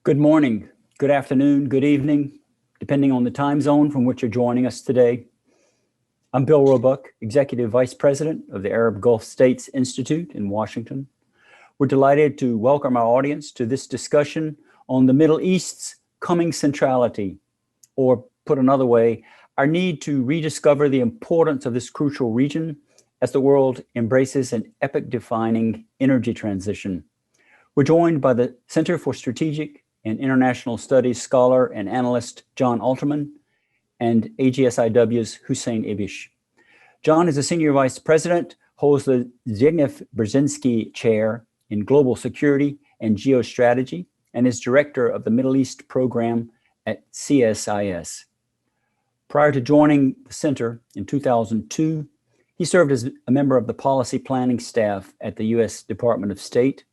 Good morning, good afternoon, good evening, depending on the time zone from which you're joining us today. I'm Bill Roebuck, Executive Vice President of the Arab Gulf States Institute in Washington. We're delighted to welcome our audience to this discussion on the Middle East's coming centrality, or put another way, our need to rediscover the importance of this crucial region as the world embraces an epoch-defining energy transition. We're joined by the Center for Strategic and International Studies scholar and analyst Jon Alterman and AGSIW's Hussein Ibish. Jon is a senior vice president, holds the Zbigniew Brzezinski chair in global security and geostrategy, and is director of the Middle East program at CSIS. Prior to joining the center in 2002, he served as a member of the policy planning staff at the U.S. Department of State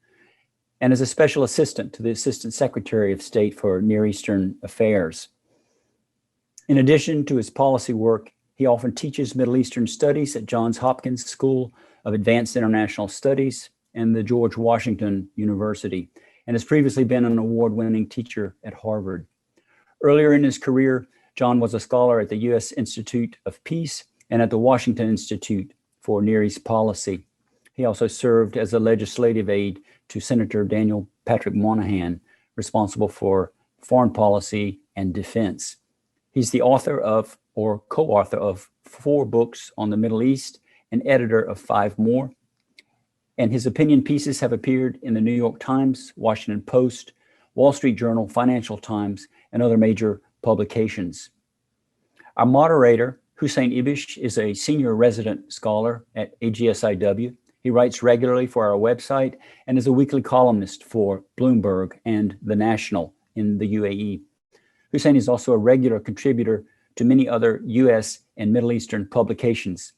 and as a special assistant to the Assistant Secretary of State for Near Eastern Affairs. In addition to his policy work, he often teaches Middle Eastern studies at Johns Hopkins School of Advanced International Studies and the George Washington University, and has previously been an award-winning teacher at Harvard. Earlier in his career, Jon was a scholar at the U.S. Institute of Peace and at the Washington Institute for Near East Policy. He also served as a legislative aide to Senator Daniel Patrick Moynihan, responsible for foreign policy and defense. He's the author of, or co-author of, 4 books on the Middle East and editor of 5 more. And his opinion pieces have appeared in the New York Times, Washington Post, Wall Street Journal, Financial Times, and other major publications. Our moderator, Hussein Ibish, is a senior resident scholar at AGSIW. He writes regularly for our website and is a weekly columnist for Bloomberg and The National in the UAE. Hussein is also a regular contributor to many other US and Middle Eastern publications.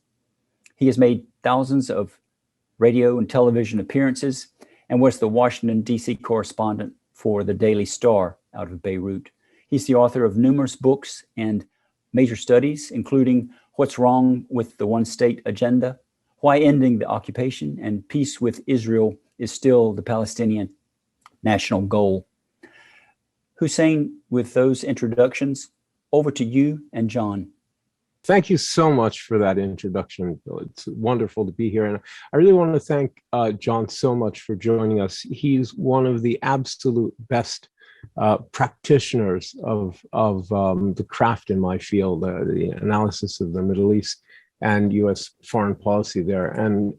He has made thousands of radio and television appearances and was the Washington, D.C. correspondent for the Daily Star out of Beirut. He's the author of numerous books and major studies, including What's Wrong with the One-State Agenda, Why Ending the Occupation and Peace with Israel is Still the Palestinian National Goal. Hussein, with those introductions, over to you and Jon. Thank you so much for that introduction, Bill. It's wonderful to be here. And I really want to thank Jon so much for joining us. He's one of the absolute best practitioners of the craft in my field, the analysis of the Middle East and U.S. foreign policy there. And,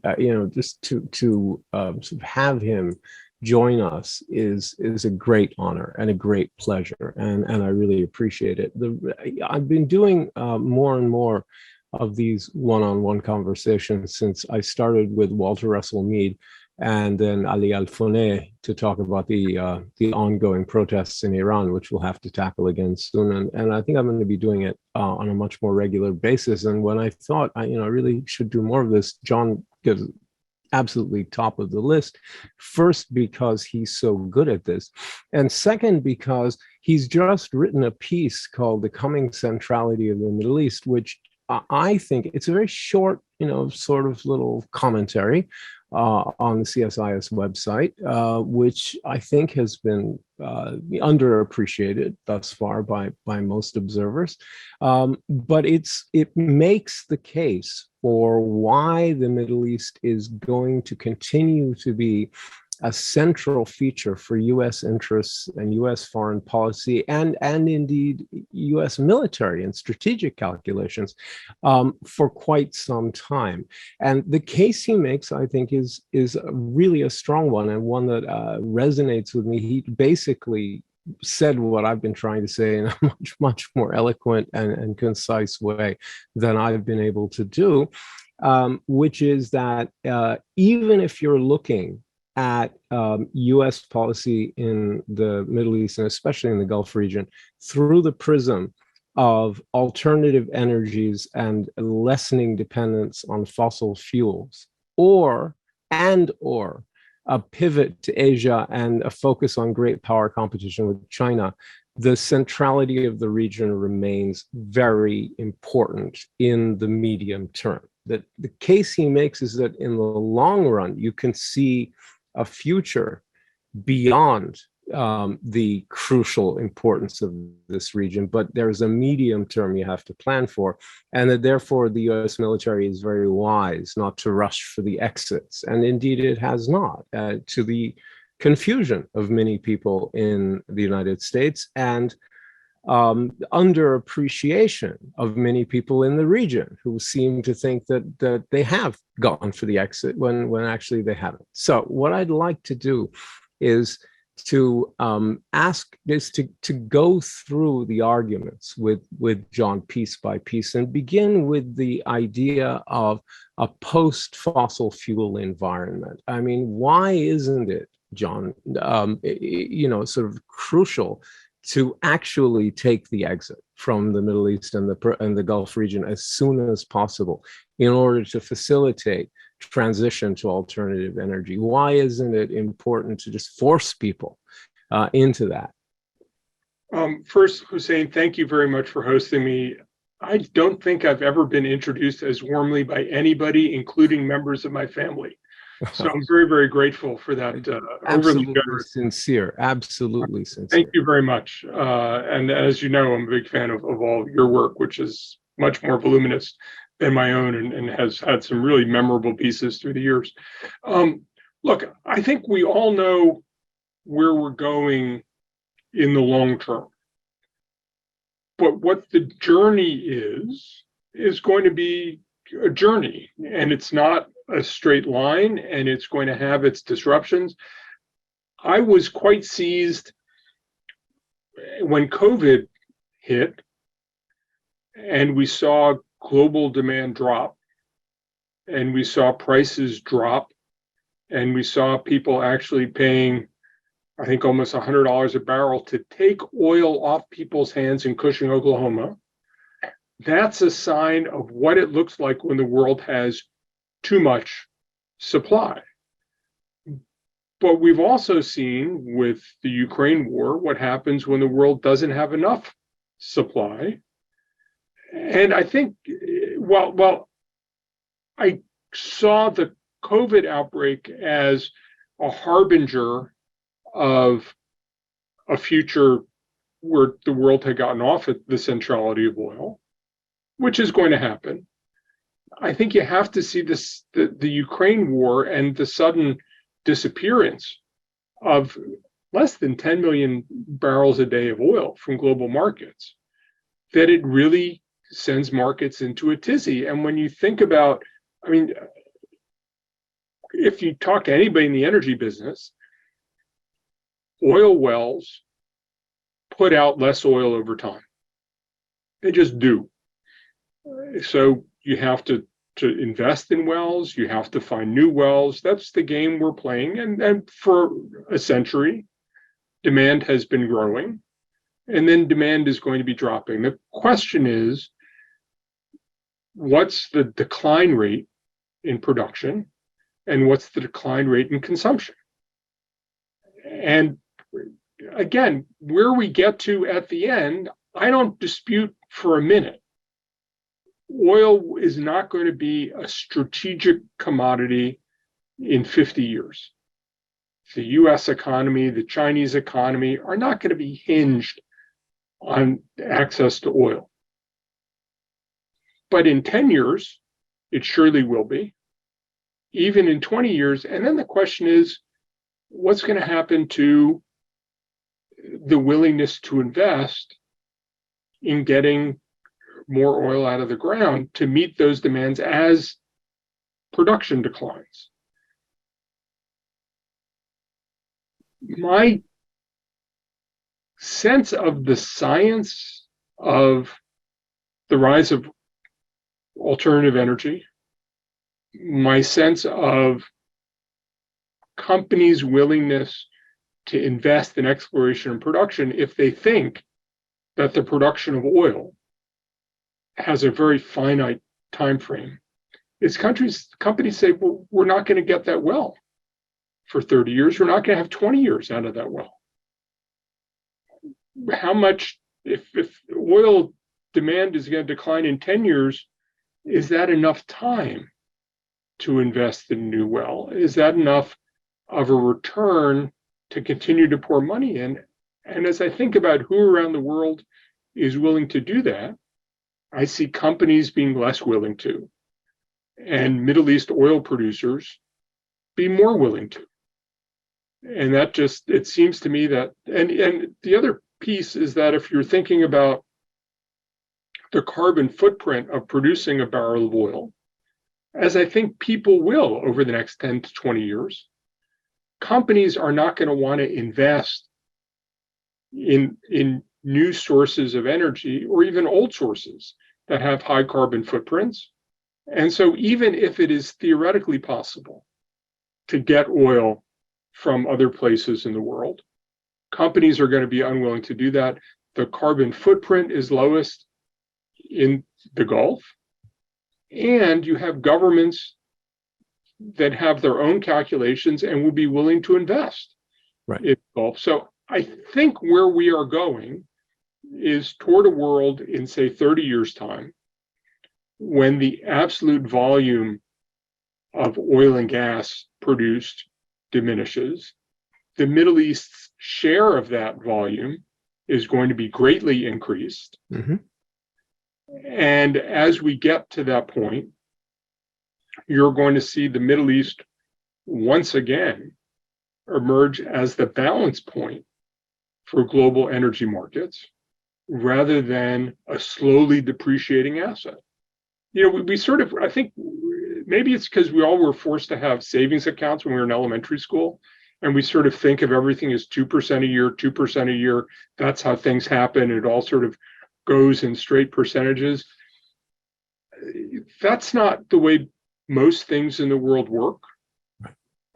just to sort of have him join us is a great honor and a great pleasure. And I really appreciate it. I've been doing more and more of these one-on-one conversations since I started with Walter Russell Mead and then Ali Al-Foneh to talk about the ongoing protests in Iran, which we'll have to tackle again soon. And I think I'm going to be doing it on a much more regular basis. And when I thought, I really should do more of this, Jon gives absolutely top of the list. First, because he's so good at this. And second, because he's just written a piece called The Coming Centrality of the Middle East, which I think it's a very short, sort of little commentary on the CSIS website, which I think has been underappreciated thus far by most observers. But it makes the case for why the Middle East is going to continue to be a central feature for U.S. interests and U.S. foreign policy and indeed U.S. military and strategic calculations for quite some time. And the case he makes, I think, is really a strong one and one that resonates with me. He basically said what I've been trying to say in a much more eloquent and concise way than I've been able to do, which is that even if you're looking at U.S. policy in the Middle East, and especially in the Gulf region, through the prism of alternative energies and lessening dependence on fossil fuels, or a pivot to Asia and a focus on great power competition with China, the centrality of the region remains very important in the medium term. That the case he makes is that in the long run, you can see a future beyond the crucial importance of this region, but there's a medium term you have to plan for, and that therefore the US military is very wise not to rush for the exits. And indeed, it has not, to the confusion of many people in the United States and underappreciation of many people in the region who seem to think that they have gone for the exit when actually they haven't. So what I'd like to do is to go through the arguments with Jon piece by piece and begin with the idea of a post-fossil fuel environment. I mean, why isn't it, Jon, sort of crucial to actually take the exit from the Middle East and the Gulf region as soon as possible in order to facilitate transition to alternative energy? Why isn't it important to just force people into that? First, Hussein, thank you very much for hosting me. I don't think I've ever been introduced as warmly by anybody, including members of my family. So I'm very, very grateful for that. Absolutely sincere. Absolutely sincere. Thank you very much. And as you know, I'm a big fan of all your work, which is much more voluminous than my own and has had some really memorable pieces through the years. Look, I think we all know where we're going in the long term. But what the journey is going to be a journey, and it's not a straight line, and it's going to have its disruptions. I was quite seized when COVID hit and we saw global demand drop and we saw prices drop and we saw people actually paying, I think, almost $100 a barrel to take oil off people's hands in Cushing, Oklahoma. That's a sign of what it looks like when the world has too much supply. But we've also seen with the Ukraine war what happens when the world doesn't have enough supply. And I think, well, I saw the COVID outbreak as a harbinger of a future where the world had gotten off at the centrality of oil, which is going to happen. I think you have to see this, the Ukraine war and the sudden disappearance of less than 10 million barrels a day of oil from global markets, that it really sends markets into a tizzy. And when you think about, I mean, if you talk to anybody in the energy business, oil wells put out less oil over time. They just do. So you have to invest in wells, you have to find new wells. That's the game we're playing. And for a century, demand has been growing, and then demand is going to be dropping. The question is, what's the decline rate in production, and what's the decline rate in consumption? And again, where we get to at the end, I don't dispute for a minute. Oil is not going to be a strategic commodity in 50 years. The US economy, the Chinese economy are not going to be hinged on access to oil. But in 10 years, it surely will be, even in 20 years. And then the question is, what's going to happen to the willingness to invest in getting more oil out of the ground to meet those demands as production declines? My sense of the science of the rise of alternative energy, my sense of companies' willingness to invest in exploration and production if they think that the production of oil has a very finite time frame, is companies say, well, we're not going to get that well for 30 years. We're not going to have 20 years out of that well. How much, if oil demand is going to decline in 10 years, is that enough time to invest in a new well? Is that enough of a return to continue to pour money in. And as I think about who around the world is willing to do that, I see companies being less willing to, and Middle East oil producers be more willing to. And that just, it seems to me that, and the other piece is that if you're thinking about the carbon footprint of producing a barrel of oil, as I think people will over the next 10 to 20 years, companies are not going to want to invest in new sources of energy or even old sources that have high carbon footprints. And so even if it is theoretically possible to get oil from other places in the world, companies are going to be unwilling to do that. The carbon footprint is lowest in the Gulf, and you have governments that have their own calculations and will be willing to invest in the Gulf. So I think where we are going is toward a world in, say, 30 years' time, when the absolute volume of oil and gas produced diminishes. The Middle East's share of that volume is going to be greatly increased. Mm-hmm. And as we get to that point, you're going to see the Middle East once again emerge as the balance point for global energy markets rather than a slowly depreciating asset. You know, we sort of, I think maybe it's because we all were forced to have savings accounts when we were in elementary school, and we sort of think of everything as 2% a year, 2% a year. That's how things happen. It all sort of goes in straight percentages. That's not the way most things in the world work.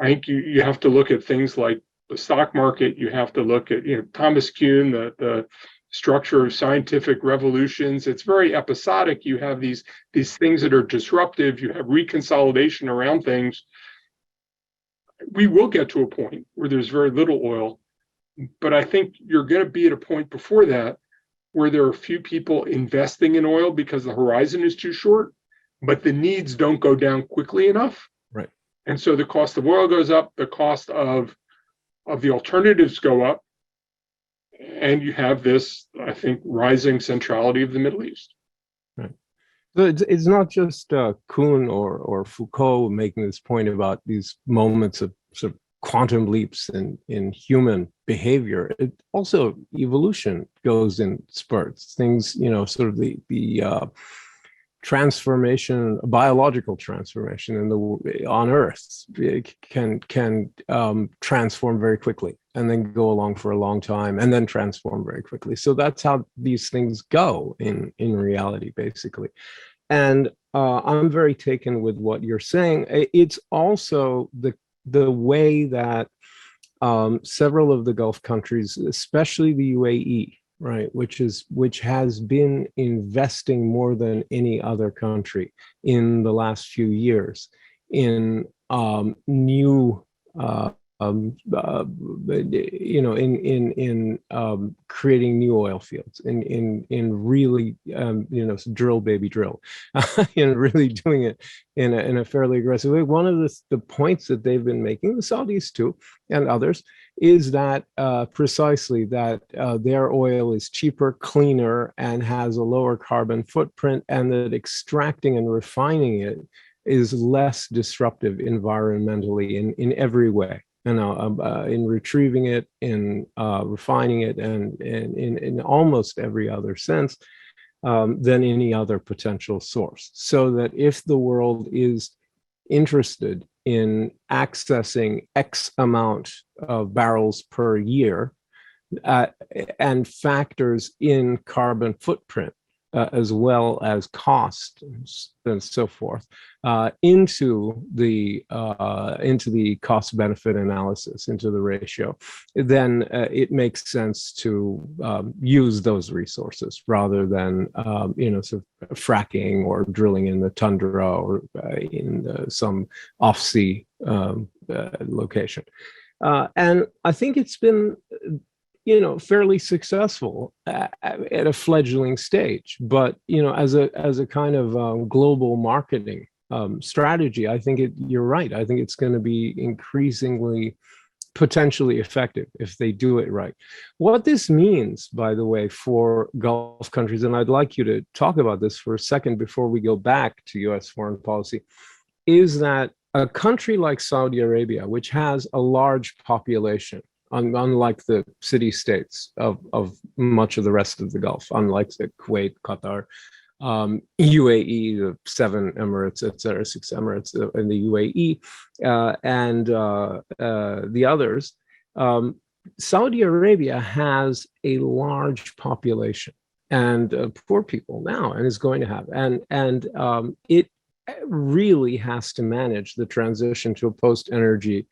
I think you have to look at things like the stock market. You have to look at, you know, Thomas Kuhn, the structure of scientific revolutions. It's very episodic. You have these things that are disruptive. You have reconsolidation around things. We will get to a point where there's very little oil, but I think you're going to be at a point before that where there are few people investing in oil because the horizon is too short, but the needs don't go down quickly enough. Right. And so the cost of oil goes up, the cost of the alternatives go up, and you have this, I think, rising centrality of the Middle East. Right. So it's not just Kuhn or Foucault making this point about these moments of sort of quantum leaps in human behavior. It also, evolution goes in spurts. Things, you know, sort of the transformation, biological transformation on Earth can transform very quickly and then go along for a long time and then transform very quickly. So that's how these things go in reality, basically. And I'm very taken with what you're saying. It's also the way that several of the Gulf countries, especially the UAE, right, which has been investing more than any other country in the last few years in new creating new oil fields, in really drill baby drill, really doing it in a fairly aggressive way. One of the points that they've been making, the Saudis too, and others, is that precisely that their oil is cheaper, cleaner, and has a lower carbon footprint, and that extracting and refining it is less disruptive environmentally in every way. In retrieving it, in refining it, and in almost every other sense than any other potential source. So that if the world is interested in accessing X amount of barrels per year and factors in carbon footprint as well as cost and so forth into the cost benefit analysis, into the ratio, then it makes sense to use those resources rather than sort of fracking or drilling in the tundra or in some off-sea location. And I think it's been fairly successful at a fledgling stage, but as a kind of global marketing strategy, I think you're right. I think it's going to be increasingly potentially effective if they do it right. What this means, by the way, for Gulf countries, and I'd like you to talk about this for a second before we go back to US foreign policy, is that a country like Saudi Arabia, which has a large population, unlike the city-states of much of the rest of the Gulf, unlike the Kuwait, Qatar, UAE, the 7 Emirates, et cetera, 6 Emirates in the UAE, and the others, Saudi Arabia has a large population and poor people now, and is going to have, and it really has to manage the transition to a post-energy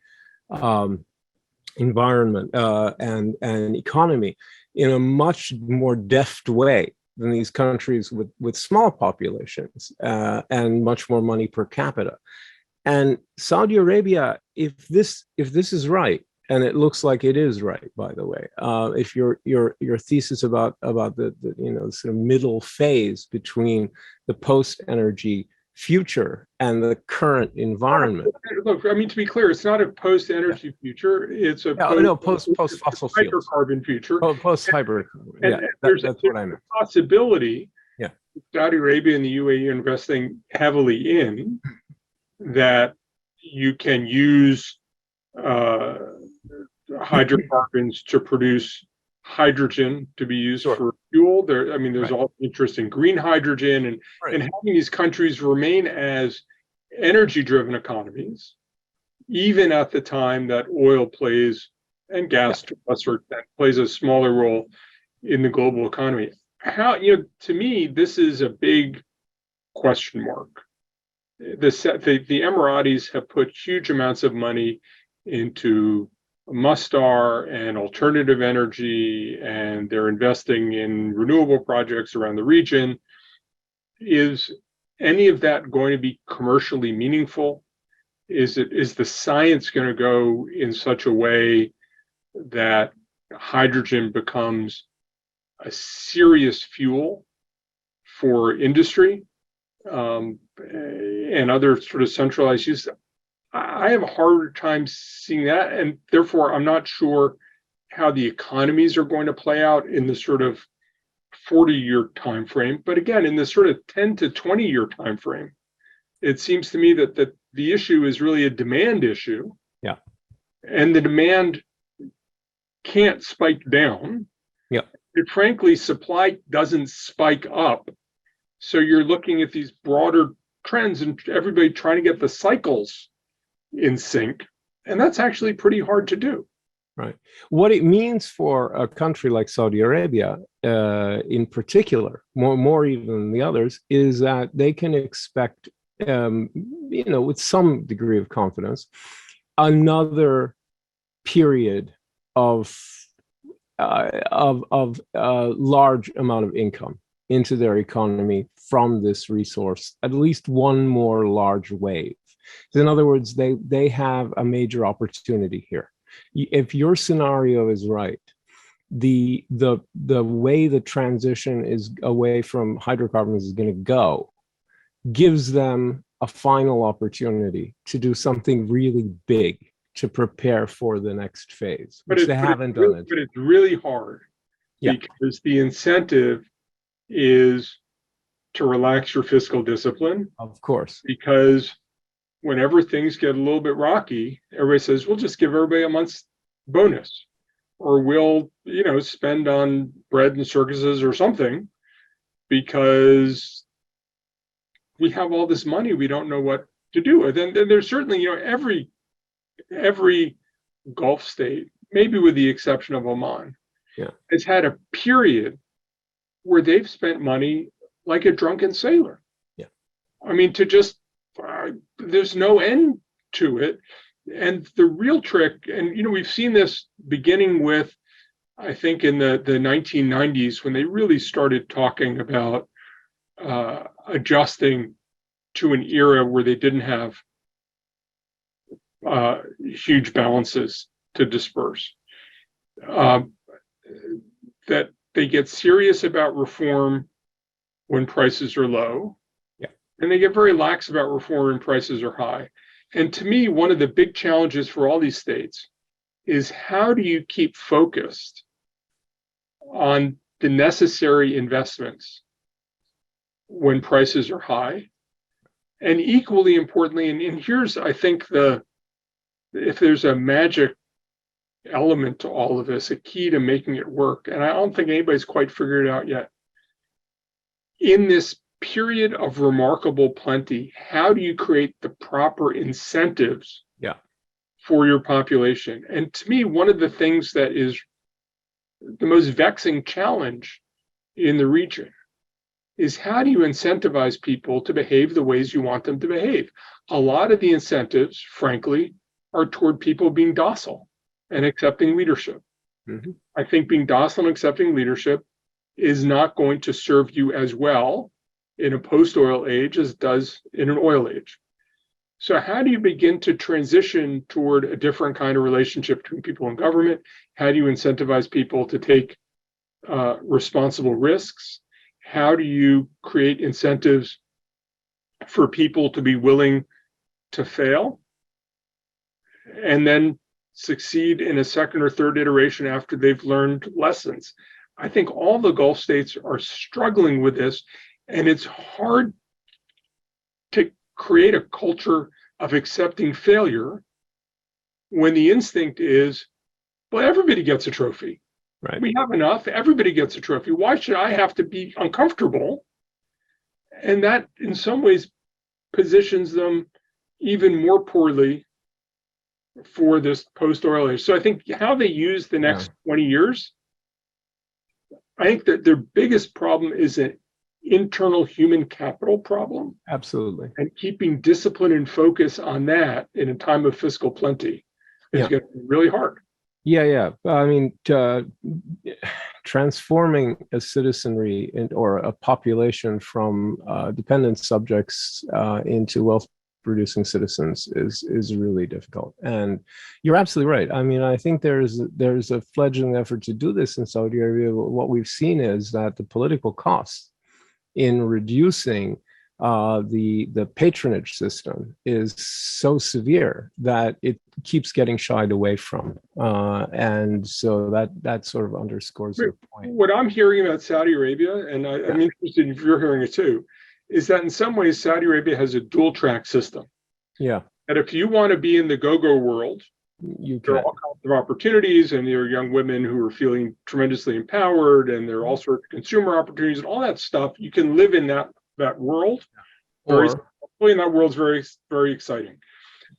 environment and economy in a much more deft way than these countries with small populations and much more money per capita. And Saudi Arabia, if this is right, and it looks like it is right, by the way, if your thesis about the sort of middle phase between the post-energy future and the current environment. Look, I mean, to be clear, it's not a post-energy future. It's a post-fossil fuels, hydrocarbon future. Post-hybrid. Yeah, that's what I meant. Possibility. Yeah, Saudi Arabia and the UAE are investing heavily in that. You can use hydrocarbons to produce hydrogen to be used for fuel. There's all interest in green hydrogen and having these countries remain as energy-driven economies, even at the time that oil plays and gas to a lesser extent plays a smaller role in the global economy. How, to me, this is a big question mark. The Emiratis have put huge amounts of money into Mustar and alternative energy, and they're investing in renewable projects around the region. Is any of that going to be commercially meaningful? Is the science going to go in such a way that hydrogen becomes a serious fuel for industry and other sort of centralized use? I have a harder time seeing that, and therefore I'm not sure how the economies are going to play out in the sort of 40-year time frame. But again, in the sort of 10 to 20-year time frame, it seems to me that the issue is really a demand issue. Yeah. And the demand can't spike down. Yeah. And frankly, supply doesn't spike up. So you're looking at these broader trends and everybody trying to get the cycles in sync. And that's actually pretty hard to do. Right. What it means for a country like Saudi Arabia, in particular, more even than the others, is that they can expect, with some degree of confidence, another period of large amount of income into their economy from this resource, at least one more large wave. In other words, they have a major opportunity here. If your scenario is right, the way the transition is away from hydrocarbons is going to go gives them a final opportunity to do something really big to prepare for the next phase, which they haven't done it. But it's really hard because the incentive is to relax your fiscal discipline. Of course. Because whenever things get a little bit rocky, everybody says, we'll just give everybody a month's bonus, or we'll, spend on bread and circuses or something, because we have all this money, we don't know what to do with. And there's certainly, every Gulf state, maybe with the exception of Oman, has had a period where they've spent money like a drunken sailor. Yeah. I mean, there's no end to it. And the real trick, and we've seen this beginning with, I think in the 1990s, when they really started talking about adjusting to an era where they didn't have huge balances to disperse, that they get serious about reform when prices are low, and they get very lax about reform when prices are high. And to me, one of the big challenges for all these states is how do you keep focused on the necessary investments when prices are high? And equally importantly, and here's, I think, if there's a magic element to all of this, a key to making it work, and I don't think anybody's quite figured it out yet. In this period of remarkable plenty, how do you create the proper incentives for your population? And to me, one of the things that is the most vexing challenge in the region is how do you incentivize people to behave the ways you want them to behave? A lot of the incentives, frankly, are toward people being docile and accepting leadership. Mm-hmm. I think being docile and accepting leadership is not going to serve you as well in a post-oil age as it does in an oil age. So how do you begin to transition toward a different kind of relationship between people and government? How do you incentivize people to take responsible risks? How do you create incentives for people to be willing to fail and then succeed in a second or third iteration after they've learned lessons? I think all the Gulf states are struggling with this, and it's hard to create a culture of accepting failure when the instinct is, well, everybody gets a trophy. Right. We have enough. Everybody gets a trophy. Why should I have to be uncomfortable? And that, in some ways, positions them even more poorly for this post-oil age. So I think how they use the next 20 years, I think that their biggest problem is an internal human capital problem. Absolutely. And keeping discipline and focus on that in a time of fiscal plenty is going to be really hard. Yeah. I mean, transforming a citizenry or a population from dependent subjects into wealth-producing citizens is really difficult. And you're absolutely right. I mean, I think there's a fledgling effort to do this in Saudi Arabia. What we've seen is that the political costs in reducing the patronage system is so severe that it keeps getting shied away from. And so that sort of underscores your point. What I'm hearing about Saudi Arabia, and I'm interested if you're hearing it too, is that in some ways Saudi Arabia has a dual track system. Yeah. And if you want to be in the go-go world, there are all kinds of opportunities, and there are young women who are feeling tremendously empowered, and there are all sorts of consumer opportunities and all that stuff. You can live in that world. And that world's very, very exciting.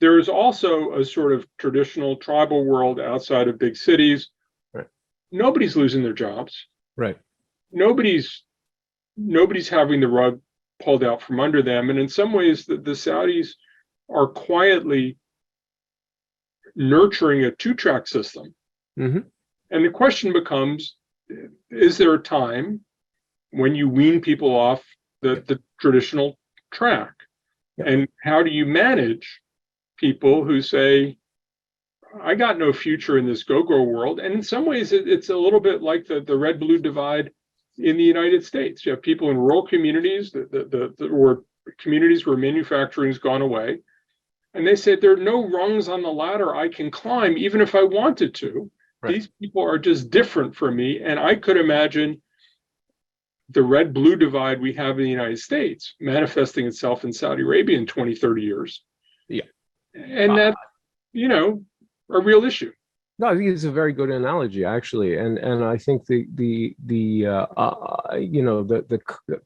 There is also a sort of traditional tribal world outside of big cities. Right. Nobody's losing their jobs. Right. Nobody's having the rug pulled out from under them. And in some ways, the Saudis are quietly nurturing a two-track system. Mm-hmm. And the question becomes, is there a time when you wean people off the traditional track? And how do you manage people who say, I got no future in this go-go world? And in some ways, it's a little bit like the red-blue divide in the United States. You have people in rural communities or communities where manufacturing has gone away. And they say, there are no rungs on the ladder I can climb, even if I wanted to. Right. These people are just different from me. And I could imagine the red-blue divide we have in the United States manifesting itself in Saudi Arabia in 20, 30 years. Yeah. And that's, a real issue. No, I think it's a very good analogy, actually, and I think the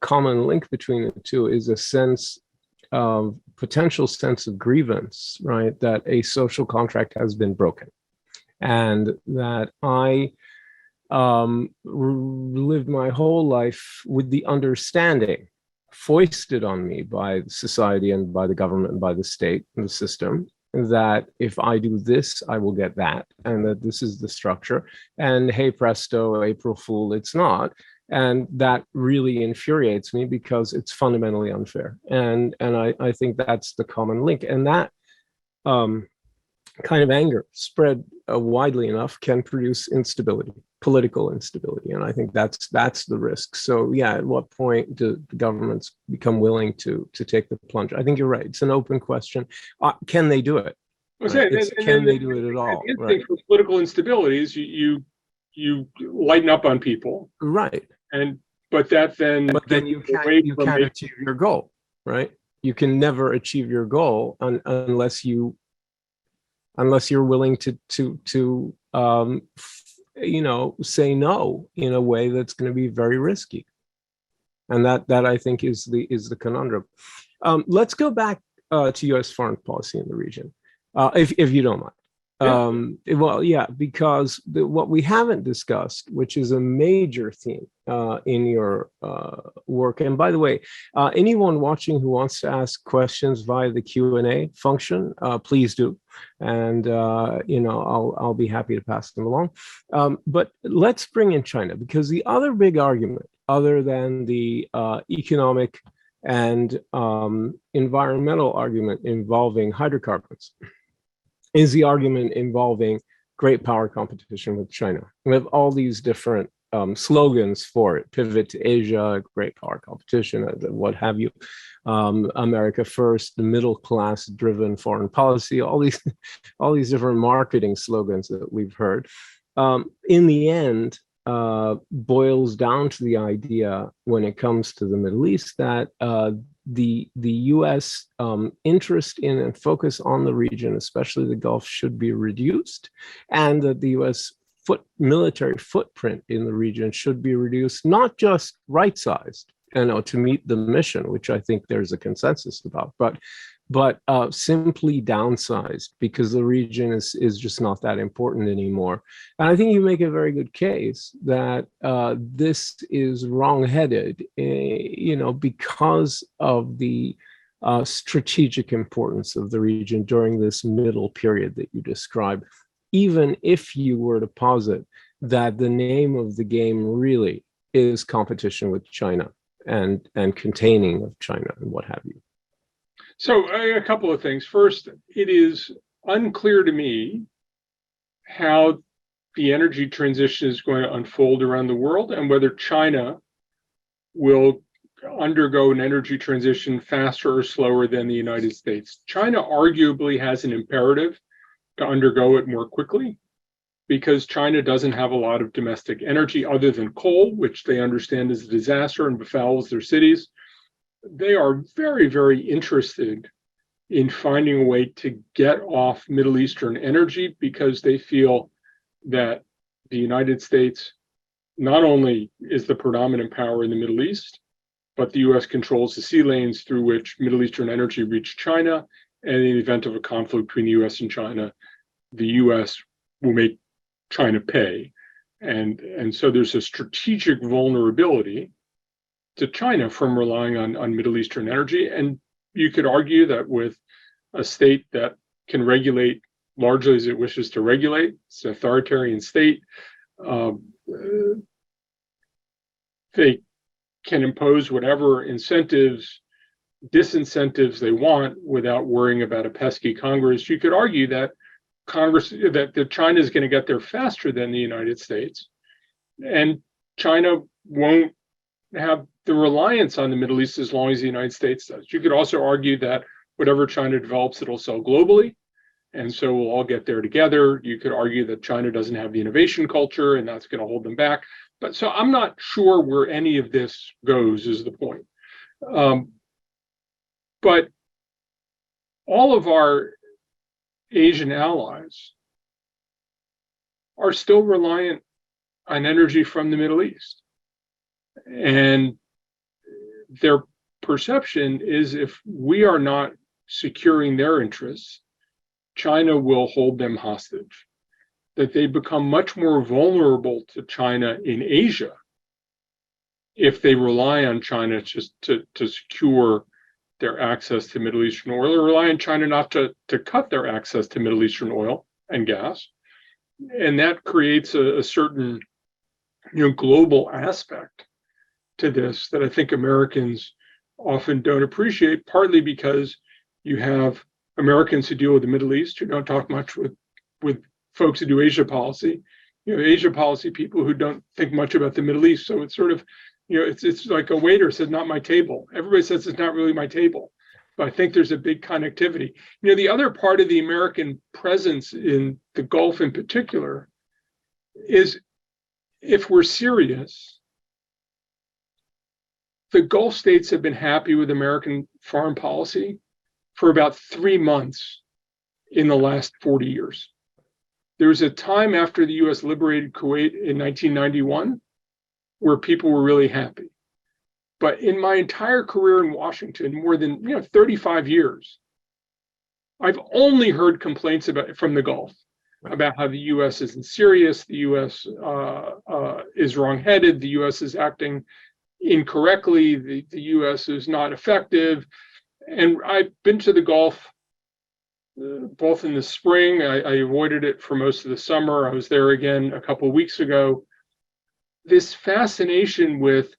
common link between the two is a potential sense of grievance, right? That a social contract has been broken, and that I lived my whole life with the understanding, foisted on me by society and by the government and by the state and the system, that if I do this, I will get that, and that this is the structure. And hey, presto, April Fool, it's not. And that really infuriates me because it's fundamentally unfair. And I think that's the common link. And that kind of anger spread widely enough can produce instability, political instability. And I think that's the risk. So yeah, at what point do the governments become willing to take the plunge? I think you're right. It's an open question. Can they do it? Well, Right? and, It's and can then they do it at all? the Right. thing for political instability is you lighten up on people, Right. and but that then But gets then away you from can't achieve your goal, right? You can never achieve your goal unless you're willing to say no in a way that's going to be very risky. And that I think is the conundrum. Let's go back to U.S. foreign policy in the region, if you don't mind. Well, yeah, because what we haven't discussed, which is a major theme in your work, and by the way, anyone watching who wants to ask questions via the Q&A function, please do, and I'll be happy to pass them along. But let's bring in China, because the other big argument, other than the economic and environmental argument involving hydrocarbons, is the argument involving great power competition with China. We have all these different slogans for it: pivot to Asia, great power competition, what have you, America first, the middle class driven foreign policy, all these different marketing slogans that we've heard. In the end, boils down to the idea, when it comes to the Middle East, that the U.S. Interest in and focus on the region, especially the Gulf, should be reduced, and that the U.S. military footprint in the region should be reduced, not just right-sized, to meet the mission, which I think there's a consensus about, but simply downsized, because the region is just not that important anymore. And I think you make a very good case that this is wrong-headed, because of the strategic importance of the region during this middle period that you describe. Even if you were to posit that the name of the game really is competition with China and containing of China and what have you. So a couple of things. First, it is unclear to me how the energy transition is going to unfold around the world, and whether China will undergo an energy transition faster or slower than the United States. China arguably has an imperative to undergo it more quickly, because China doesn't have a lot of domestic energy other than coal, which they understand is a disaster and befouls their cities. They are very, very interested in finding a way to get off Middle Eastern energy, because they feel that the United States not only is the predominant power in the Middle East, but the US controls the sea lanes through which Middle Eastern energy reach China. And in the event of a conflict between the US and China, the US will make China pay. And so there's a strategic vulnerability to China from relying on Middle Eastern energy. And you could argue that with a state that can regulate largely as it wishes to regulate, it's an authoritarian state, they can impose whatever incentives, disincentives they want without worrying about a pesky Congress. You could argue that China is going to get there faster than the United States, and China won't have the reliance on the Middle East as long as the United States does. You could also argue that whatever China develops, it'll sell globally, and so we'll all get there together. You could argue that China doesn't have the innovation culture, and that's going to hold them back. But so I'm not sure where any of this goes, is the point. But all of our Asian allies are still reliant on energy from the Middle East. And their perception is, if we are not securing their interests, China will hold them hostage, that they become much more vulnerable to China in Asia if they rely on China just to secure their access to Middle Eastern oil, or rely on China not to cut their access to Middle Eastern oil and gas. And that creates a certain global aspect to this that I think Americans often don't appreciate, partly because you have Americans who deal with the Middle East who don't talk much with folks who do Asia policy. Asia policy people who don't think much about the Middle East. So it's sort of, it's like a waiter said, not my table. Everybody says it's not really my table. I think there's a big connectivity. You know, the other part of the American presence in the Gulf in particular is, if we're serious, the Gulf states have been happy with American foreign policy for about 3 months in the last 40 years. There was a time after the US liberated Kuwait in 1991 where people were really happy. But in my entire career in Washington, more than 35 years, I've only heard complaints from the Gulf about how the U.S. isn't serious, the U.S. Is wrongheaded, the U.S. is acting incorrectly, the U.S. is not effective. And I've been to the Gulf both in the spring. I avoided it for most of the summer. I was there again a couple of weeks ago. This fascination with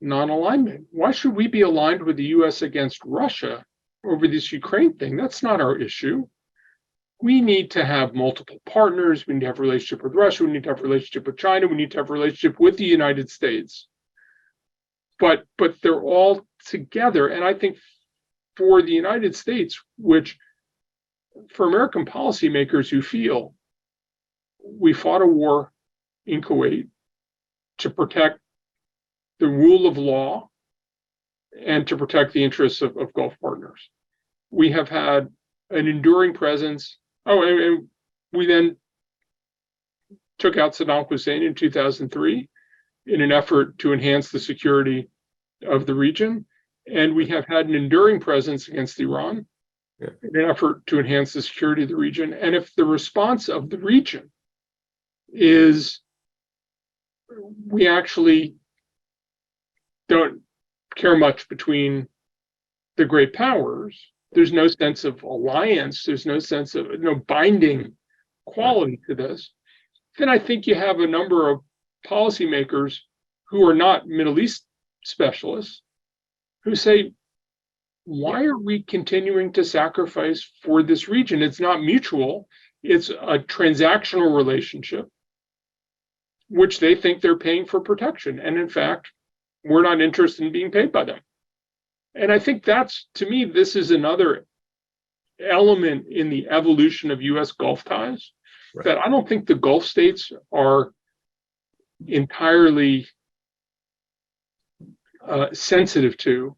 non-alignment. Why should we be aligned with the US against Russia over this Ukraine thing? That's not our issue. We need to have multiple partners. We need to have a relationship with Russia. We need to have a relationship with China. We need to have a relationship with the United States. But they're all together. And I think for the United States, which for American policymakers who feel we fought a war in Kuwait to protect the rule of law and to protect the interests of Gulf partners. We have had an enduring presence. And we then took out Saddam Hussein in 2003 in an effort to enhance the security of the region. And we have had an enduring presence against Iran in an effort to enhance the security of the region. And if the response of the region is we actually don't care much between the great powers, there's no sense of alliance, there's no sense of binding quality to this, then I think you have a number of policymakers who are not Middle East specialists who say, why are we continuing to sacrifice for this region? It's not mutual, it's a transactional relationship, which they think they're paying for protection. And in fact, we're not interested in being paid by them. And I think that's, to me, this is another element in the evolution of US Gulf ties that I don't think the Gulf states are entirely sensitive to.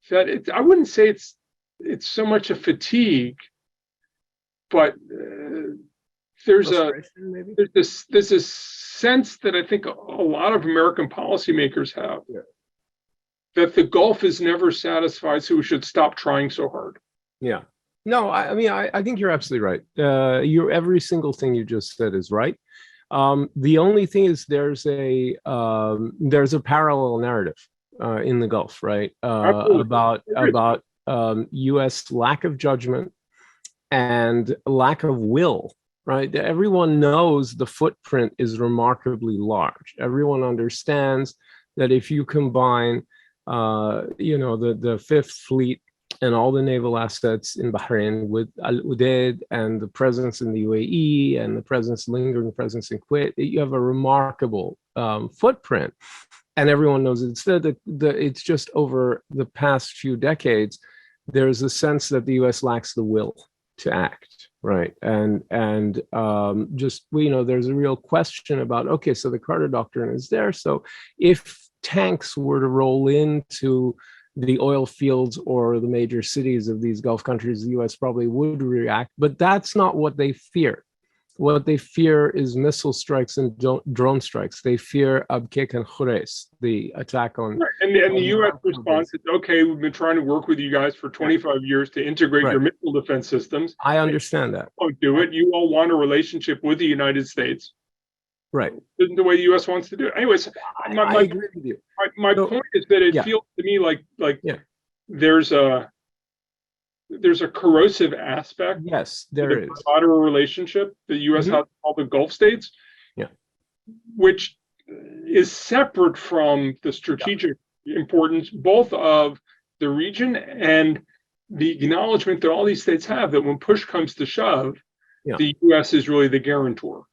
That I wouldn't say it's so much a fatigue, but there's this sense that I think a lot of American policymakers have that the Gulf is never satisfied, so we should stop trying so hard. Yeah. No, I think you're absolutely right. Every single thing you just said is right. The only thing is there's a parallel narrative in the Gulf, right? About U.S. lack of judgment and lack of will, right? Everyone knows the footprint is remarkably large. Everyone understands that if you combine, the Fifth Fleet and all the naval assets in Bahrain with Al Udeid and the presence in the UAE and the lingering presence in Kuwait, you have a remarkable footprint. And everyone knows it. It's just over the past few decades, there's a sense that the U.S. lacks the will to act, right? And there's a real question about, okay, so the Carter Doctrine is there. So if tanks were to roll into the oil fields or the major cities of these Gulf countries, the U.S. probably would react, but that's not what they fear. What they fear is missile strikes and drone strikes. They fear Abqaiq and Khurais, the attack on... Right. And the U.S. response is, okay, we've been trying to work with you guys for 25 years to integrate your missile defense systems. I understand that. Don't do it. You all want a relationship with the United States. Right. Isn't the way the U.S. wants to do it. Anyways, I agree with you. My point is that it feels to me like there's a corrosive aspect. Yes, there is. The bilateral relationship the U.S. has with all the Gulf states, which is separate from the strategic importance both of the region and the acknowledgement that all these states have that when push comes to shove, the U.S. is really the guarantor.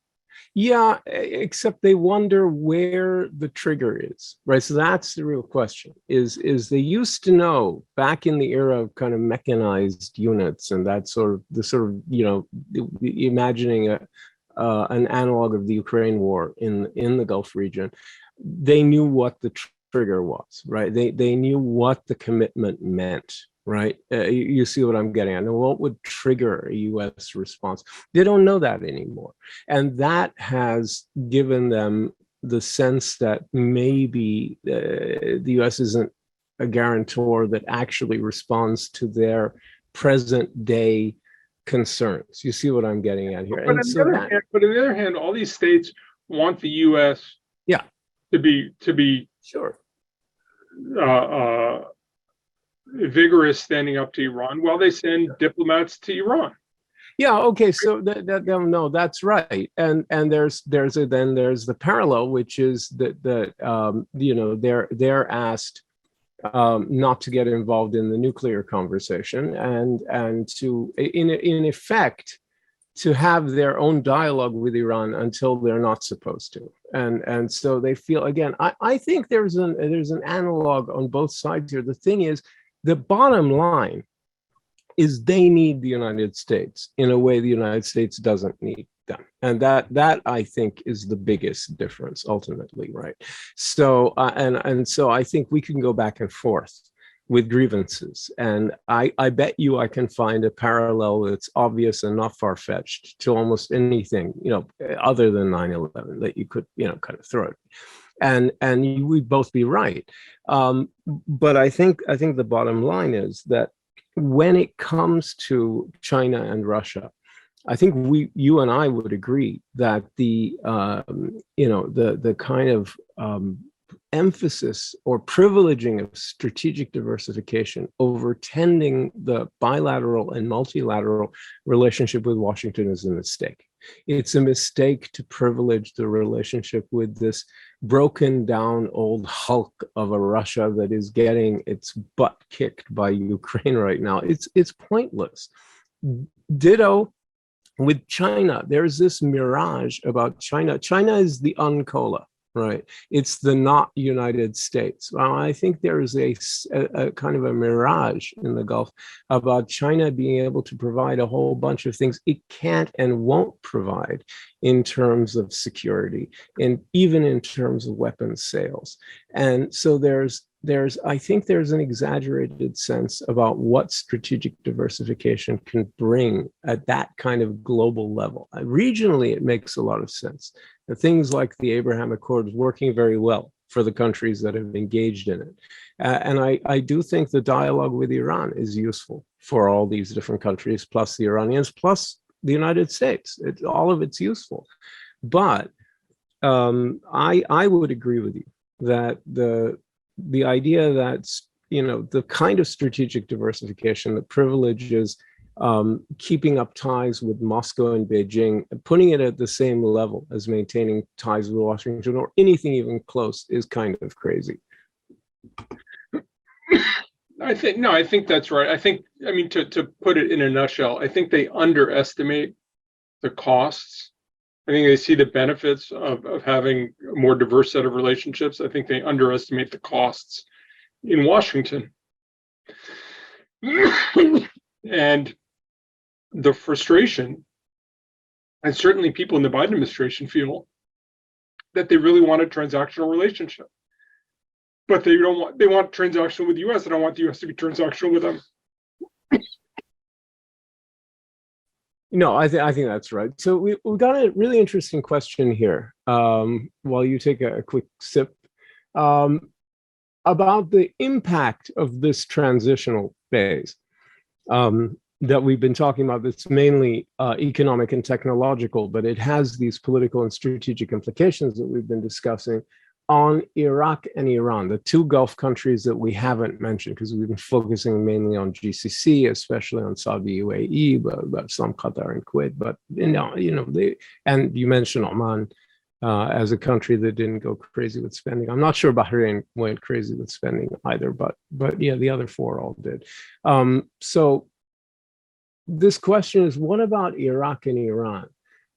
Yeah, except they wonder where the trigger is, right? So that's the real question. Is they used to know back in the era of kind of mechanized units and that sort of imagining an analog of the Ukraine war in the Gulf region, they knew what the trigger was, right? They knew what the commitment meant, right? You see what I'm getting at. And what would trigger a U.S. response? They don't know that anymore. And that has given them the sense that maybe the U.S. isn't a guarantor that actually responds to their present day concerns. You see what I'm getting at here? But on the other hand, all these states want the U.S. Yeah. to be Sure. Vigorous standing up to Iran while they send diplomats to Iran. Yeah. Okay. So no, that's right. And there's the parallel, which is that they're asked not to get involved in the nuclear conversation and to in effect to have their own dialogue with Iran until they're not supposed to. And so they feel, again, I think there's an analog on both sides here. The thing is, the bottom line is they need the United States in a way the United States doesn't need them. And that I think is the biggest difference ultimately, right? So, and so I think we can go back and forth with grievances. And I bet you I can find a parallel that's obvious and not far-fetched to almost anything, other than 9/11 that you could, kind of throw it. And we'd both be right. But I think the bottom line is that when it comes to China and Russia, I think you and I would agree that the kind of emphasis or privileging of strategic diversification over tending the bilateral and multilateral relationship with Washington is a mistake. It's a mistake to privilege the relationship with this broken down old hulk of a Russia that is getting its butt kicked by Ukraine right now. It's pointless. Ditto with China. There's this mirage about China. China is the UNCOLA. Right. It's the not United States. Well, I think there is a kind of a mirage in the Gulf about China being able to provide a whole bunch of things it can't and won't provide in terms of security and even in terms of weapons sales. And so I think there's an exaggerated sense about what strategic diversification can bring at that kind of global level. Regionally, it makes a lot of sense. Things like the Abraham Accords working very well for the countries that have engaged in it. And I do think the dialogue with Iran is useful for all these different countries, plus the Iranians, plus the United States. All of it's useful. But I would agree with you that the idea that, the kind of strategic diversification that privileges keeping up ties with Moscow and Beijing, putting it at the same level as maintaining ties with Washington or anything even close is kind of crazy. I think that's right. I mean, to put it in a nutshell, I think they underestimate the costs. I think they see the benefits of having a more diverse set of relationships. I think they underestimate the costs in Washington. And the frustration, and certainly people in the Biden administration feel that they really want a transactional relationship, but they want transactional with the U.S. They don't want the U.S. to be transactional with them. No, I think that's right. So we've got a really interesting question here. While you take a quick sip, about the impact of this transitional phase. That we've been talking about, that's mainly economic and technological, but it has these political and strategic implications that we've been discussing on Iraq and Iran, the two Gulf countries that we haven't mentioned, because we've been focusing mainly on GCC, especially on Saudi UAE, but some Qatar and Kuwait. But and you mentioned Oman as a country that didn't go crazy with spending. I'm not sure Bahrain went crazy with spending either, but yeah, the other four all did. So this question is, what about Iraq and Iran?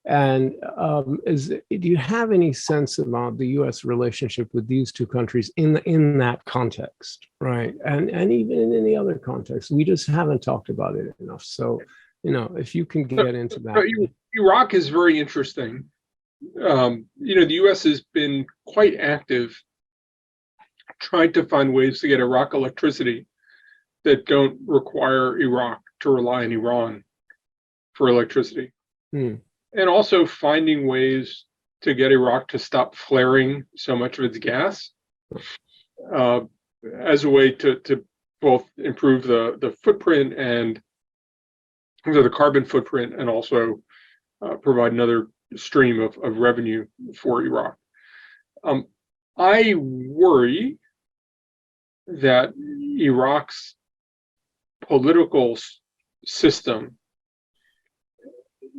And do you have any sense about the U.S. relationship with these two countries in that context, right? And even in any other context, we just haven't talked about it enough. So, if you can get into that. Iraq is very interesting. The U.S. has been quite active trying to find ways to get Iraq electricity that don't require Iraq to rely on Iran for electricity. And also finding ways to get Iraq to stop flaring so much of its gas as a way to both improve the footprint and the carbon footprint, and also provide another stream of revenue for Iraq. I worry that Iraq's political system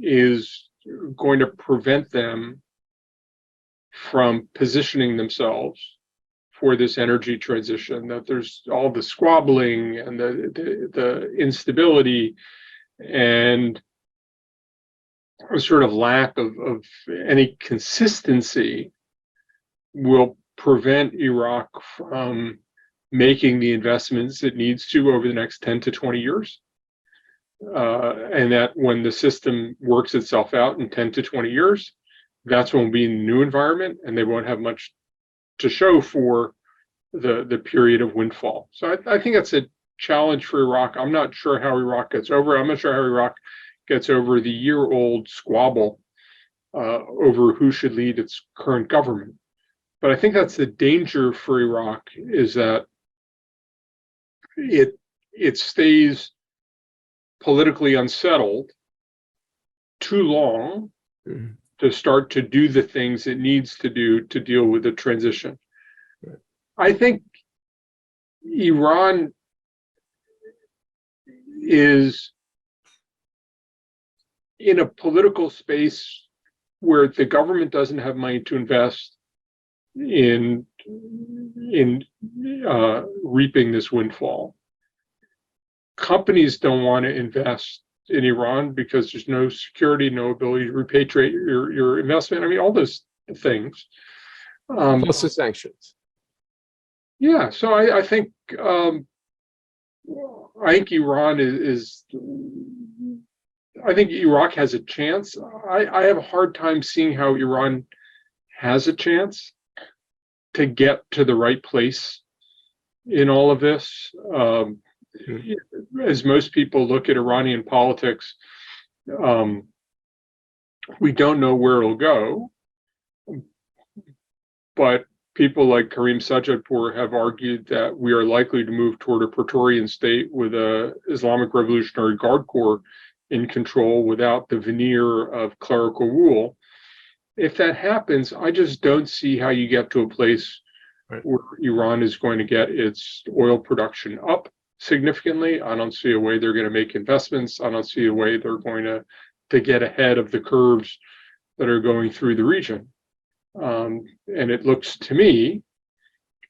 is going to prevent them from positioning themselves for this energy transition, that there's all the squabbling and the instability and a sort of lack of any consistency will prevent Iraq from making the investments it needs to over the next 10 to 20 years. And that when the system works itself out in 10 to 20 years, that's when we'll be in a new environment and they won't have much to show for the period of windfall. So I think that's a challenge for Iraq. I'm not sure how Iraq gets over it. I'm not sure how Iraq gets over the year-old squabble over who should lead its current government. But I think that's the danger for Iraq, is that it stays politically unsettled too long to start to do the things it needs to do to deal with the transition. I think Iran is in a political space where the government doesn't have money to invest in reaping this windfall. Companies don't want to invest in Iran because there's no security, no ability to repatriate your investment. I mean, all those things. Plus the sanctions. Yeah, so I think Iran is. I think Iraq has a chance. I have a hard time seeing how Iran has a chance to get to the right place in all of this. As most people look at Iranian politics, we don't know where it'll go, but people like Karim Sajadpour have argued that we are likely to move toward a Praetorian state with a Islamic Revolutionary Guard Corps in control without the veneer of clerical rule. If that happens, I just don't see how you get to a place where Iran is going to get its oil production up significantly. I don't see a way they're going to make investments. I don't see a way they're going to get ahead of the curves that are going through the region. And it looks to me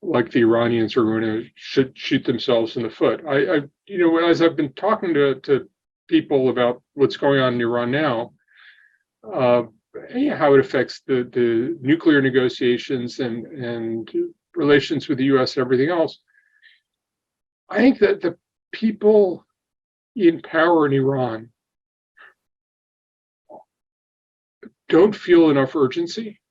like the Iranians are going to shoot themselves in the foot. As I've been talking to people about what's going on in Iran now, how it affects the nuclear negotiations and relations with the U.S. and everything else, I think that the people in power in Iran don't feel enough urgency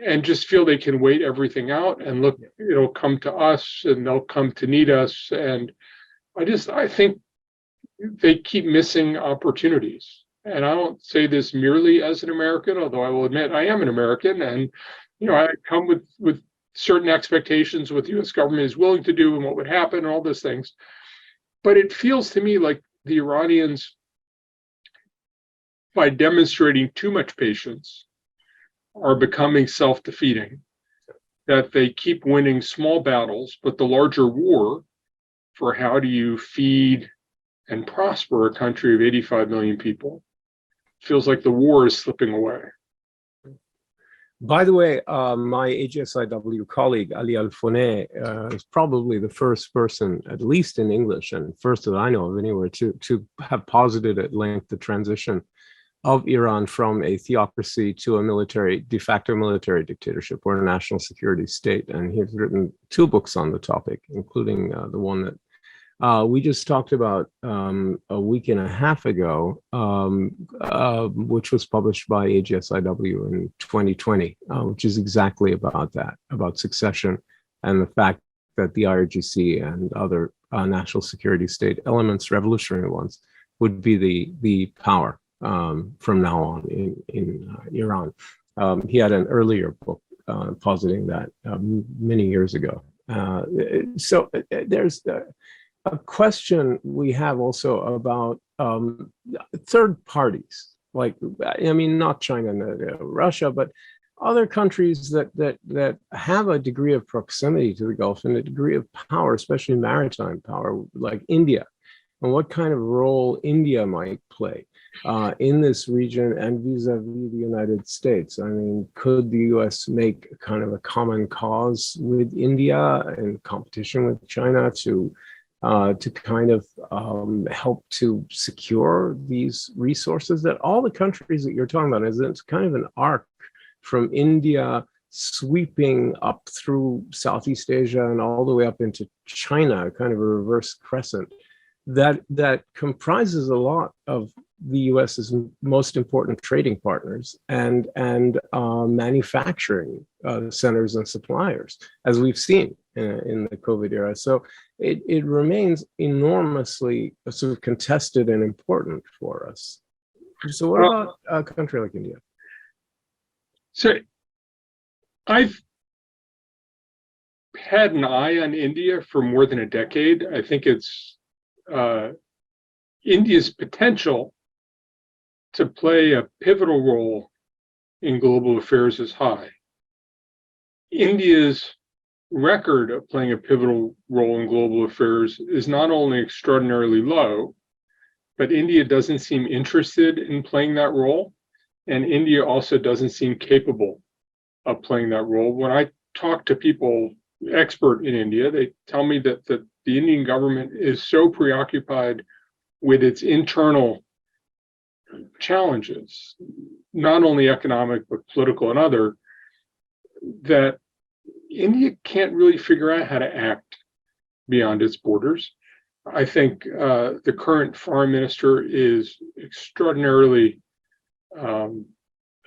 and just feel they can wait everything out and look, it'll come to us and they'll come to need us. And I think they keep missing opportunities. And I don't say this merely as an American, although I will admit I am an American, and I come with certain expectations of what the U.S. government is willing to do and what would happen and all those things. But it feels to me like the Iranians, by demonstrating too much patience, are becoming self-defeating, that they keep winning small battles, but the larger war for how do you feed and prosper a country of 85 million people feels like the war is slipping away. By the way, my AGSIW colleague, Ali Alfoneh, is probably the first person, at least in English, and first that I know of anywhere, to have posited at length the transition of Iran from a theocracy to a de facto military dictatorship or a national security state. And he's written 2 books on the topic, including the one that we just talked about a week and a half ago, which was published by AGSIW in 2020, which is exactly about that, about succession and the fact that the IRGC and other national security state elements, revolutionary ones, would be the power from now on in Iran. He had an earlier book positing that many years ago. So there's a question we have also about third parties, like, I mean, not China and Russia, but other countries that have a degree of proximity to the Gulf and a degree of power, especially maritime power, like India, and what kind of role India might play in this region and vis-a-vis the United States. I mean, could the US make kind of a common cause with India in competition with China to kind of help to secure these resources that all the countries that you're talking about is it's kind of an arc from India sweeping up through Southeast Asia and all the way up into China, kind of a reverse crescent that comprises a lot of the US's most important trading partners and manufacturing centers and suppliers, as we've seen in the COVID era. So it remains enormously sort of contested and important for us. So what about a country like India? So I've had an eye on India for more than a decade. I think it's India's potential to play a pivotal role in global affairs is high. India's record of playing a pivotal role in global affairs is not only extraordinarily low, but India doesn't seem interested in playing that role. And India also doesn't seem capable of playing that role. When I talk to people expert in India, they tell me that the Indian government is so preoccupied with its internal challenges, not only economic, but political and other, that India can't really figure out how to act beyond its borders. I think the current foreign minister is extraordinarily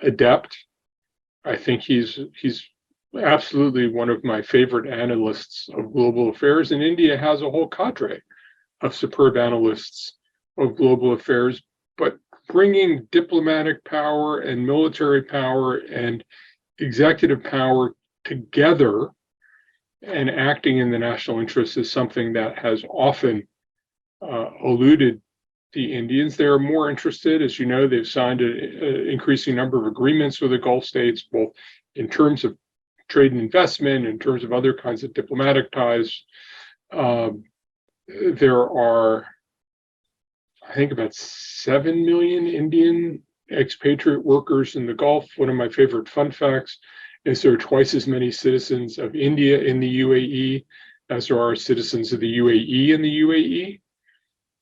adept. I think he's absolutely one of my favorite analysts of global affairs, and India has a whole cadre of superb analysts of global affairs, but bringing diplomatic power and military power and executive power together and acting in the national interest is something that has often eluded the Indians. They're more interested, as you know, they've signed an increasing number of agreements with the Gulf states, both in terms of trade and investment, in terms of other kinds of diplomatic ties. There are, I think, about 7 million Indian expatriate workers in the Gulf. One of my favorite fun facts is there are twice as many citizens of India in the UAE as there are citizens of the UAE in the UAE.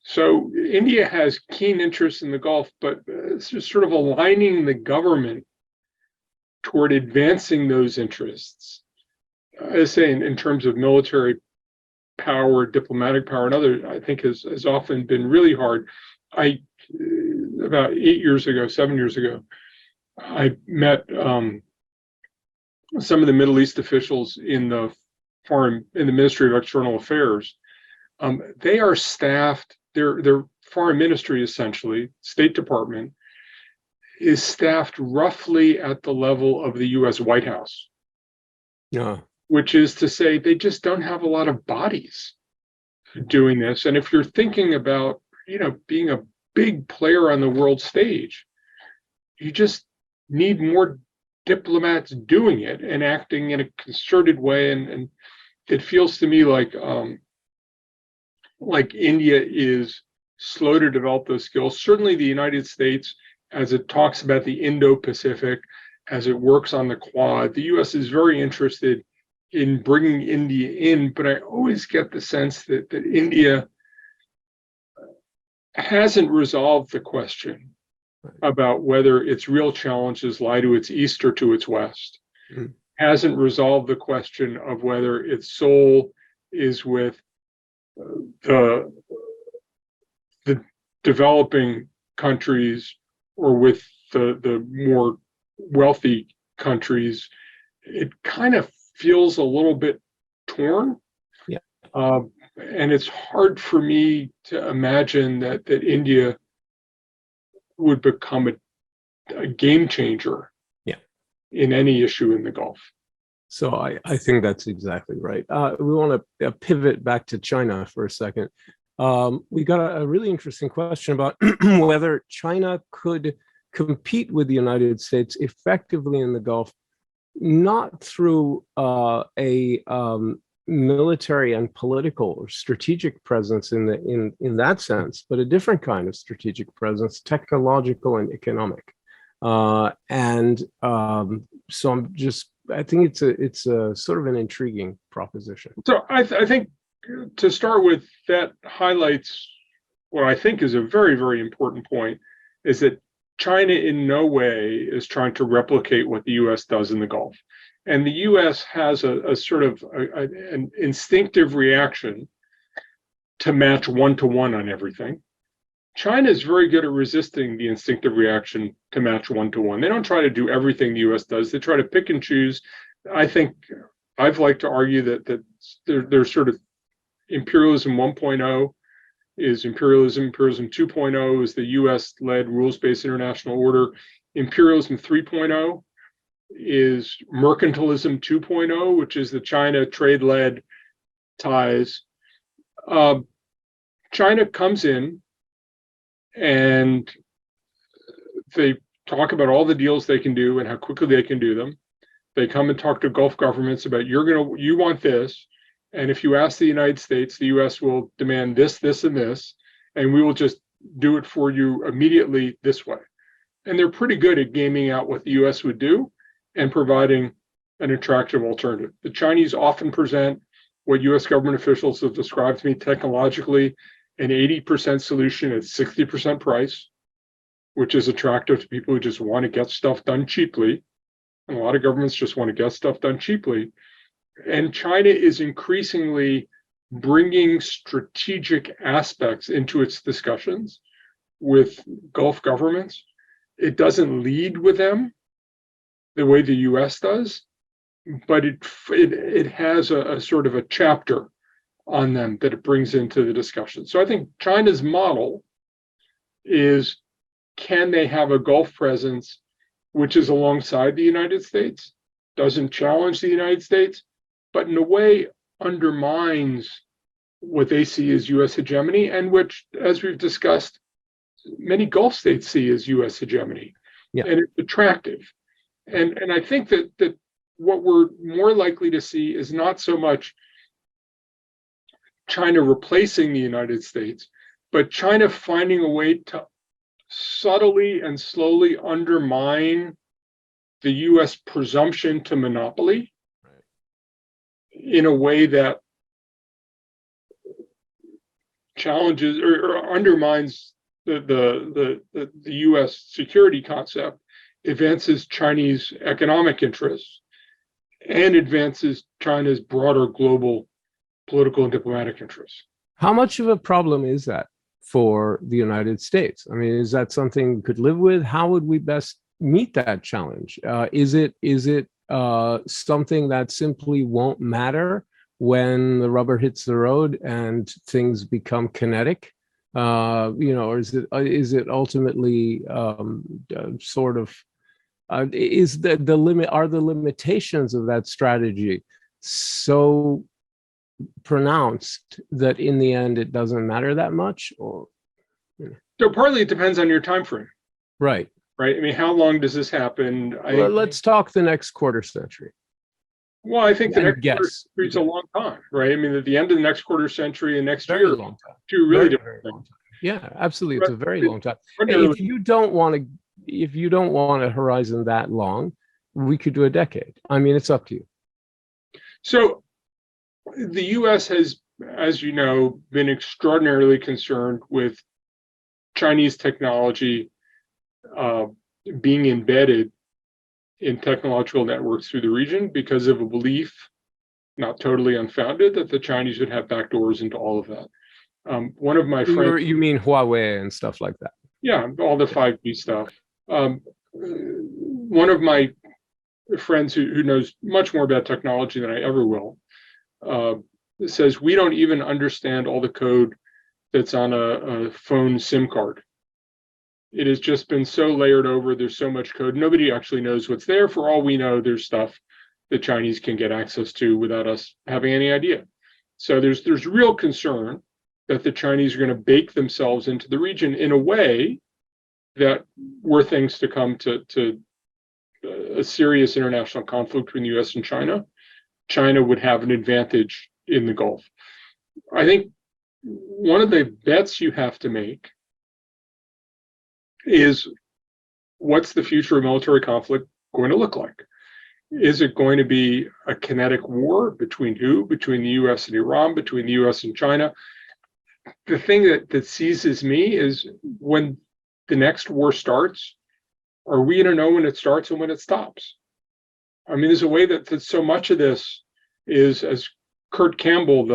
So India has keen interest in the Gulf, but it's just sort of aligning the government toward advancing those interests. I say in terms of military power, diplomatic power, and other, I think has often been really hard. About 7 years ago, I met some of the Middle East officials in the Ministry of External Affairs. They are staffed. Their foreign ministry, essentially, State Department, is staffed roughly at the level of the U.S. White House. Yeah. Which is to say, they just don't have a lot of bodies doing this. And if you're thinking about, being a big player on the world stage, you just need more diplomats doing it and acting in a concerted way. And it feels to me like India is slow to develop those skills. Certainly the United States, as it talks about the Indo-Pacific, as it works on the Quad, the US is very interested in bringing India in, but I always get the sense that India hasn't resolved the question about whether its real challenges lie to its east or to its west. Mm. Hasn't resolved the question of whether its soul is with the developing countries or with the more wealthy countries. It kind of feels a little bit torn. Yeah. And it's hard for me to imagine that India would become a game changer in any issue in the Gulf. So I think that's exactly right. We want to pivot back to China for a second. We got a really interesting question about whether China could compete with the United States effectively in the Gulf, not through a military and political or strategic presence in that sense, but a different kind of strategic presence, technological and economic. So I think it's a sort of an intriguing proposition. So I think to start with, that highlights what I think is a very, very important point, is that China in no way is trying to replicate what the US does in the Gulf. And the US has a sort of an instinctive reaction to match one-to-one on everything. China is very good at resisting the instinctive reaction to match one-to-one. They don't try to do everything the US does. They try to pick and choose. I think I've liked to argue that there's sort of imperialism 1.0 is imperialism. Imperialism 2.0 is the US-led rules-based international order. Imperialism 3.0 is mercantilism 2.0, which is the China trade-led ties. China comes in and they talk about all the deals they can do and how quickly they can do them. They come and talk to Gulf governments about you want this, and if you ask the United States, the US will demand this, this, and this, and we will just do it for you immediately this way. And they're pretty good at gaming out what the US would do and providing an attractive alternative. The Chinese often present what US government officials have described to me technologically an 80% solution at 60% price, which is attractive to people who just want to get stuff done cheaply. And a lot of governments just want to get stuff done cheaply. And China is increasingly bringing strategic aspects into its discussions with Gulf governments. It doesn't lead with them the way the US does, but it has a sort of a chapter on them that it brings into the discussion. So I think China's model is, can they have a Gulf presence which is alongside the United States, doesn't challenge the United States, but in a way undermines what they see as US hegemony, and which, as we've discussed, many Gulf states see as US hegemony. Yeah. And it's attractive. And I think that what we're more likely to see is not so much China replacing the United States, but China finding a way to subtly and slowly undermine the US presumption to monopoly in a way that challenges or undermines the US security concept, advances Chinese economic interests, and advances China's broader global political and diplomatic interests. How much of a problem is that for the United States? I mean, is that something we could live with? How would we best meet that challenge? Is it something that simply won't matter when the rubber hits the road and things become kinetic? Or is it ultimately sort of is the limit? Are the limitations of that strategy so pronounced that in the end it doesn't matter that much? Or so partly it depends on your time frame. Right. I mean, how long does this happen? Well, let's talk the next quarter century. Well, I think the next quarter guess. century is a long time, right? I mean, at the end of the next quarter century and next Very year, long time. two really Very, different very long things. time. Yeah, absolutely. It's a very long time. Ordinarily- If you don't want a horizon that long, we could do a decade. I mean, it's up to you. So the US has, as you know, been extraordinarily concerned with Chinese technology being embedded in technological networks through the region because of a belief, not totally unfounded, that the Chinese would have backdoors into all of that. One of my friends, You mean Huawei and stuff like that? yeah, all the 5G stuff. One of my friends who knows much more about technology than I ever will says we don't even understand all the code that's on a phone SIM card. It has just been so layered over. There's so much code. Nobody actually knows what's there. For all we know, there's stuff the Chinese can get access to without us having any idea. So there's real concern that the Chinese are going to bake themselves into the region in a way that, were things to come to a serious international conflict between the US and China, China would have an advantage in the Gulf. I think one of the bets you have to make is, what's the future of military conflict going to look like? Is it going to be a kinetic war between who? Between the US and Iran, between the US and China? The thing that seizes me is, when the next war starts, are we going to know when it starts and when it stops? I mean, there's a way that so much of this is, as Kurt Campbell,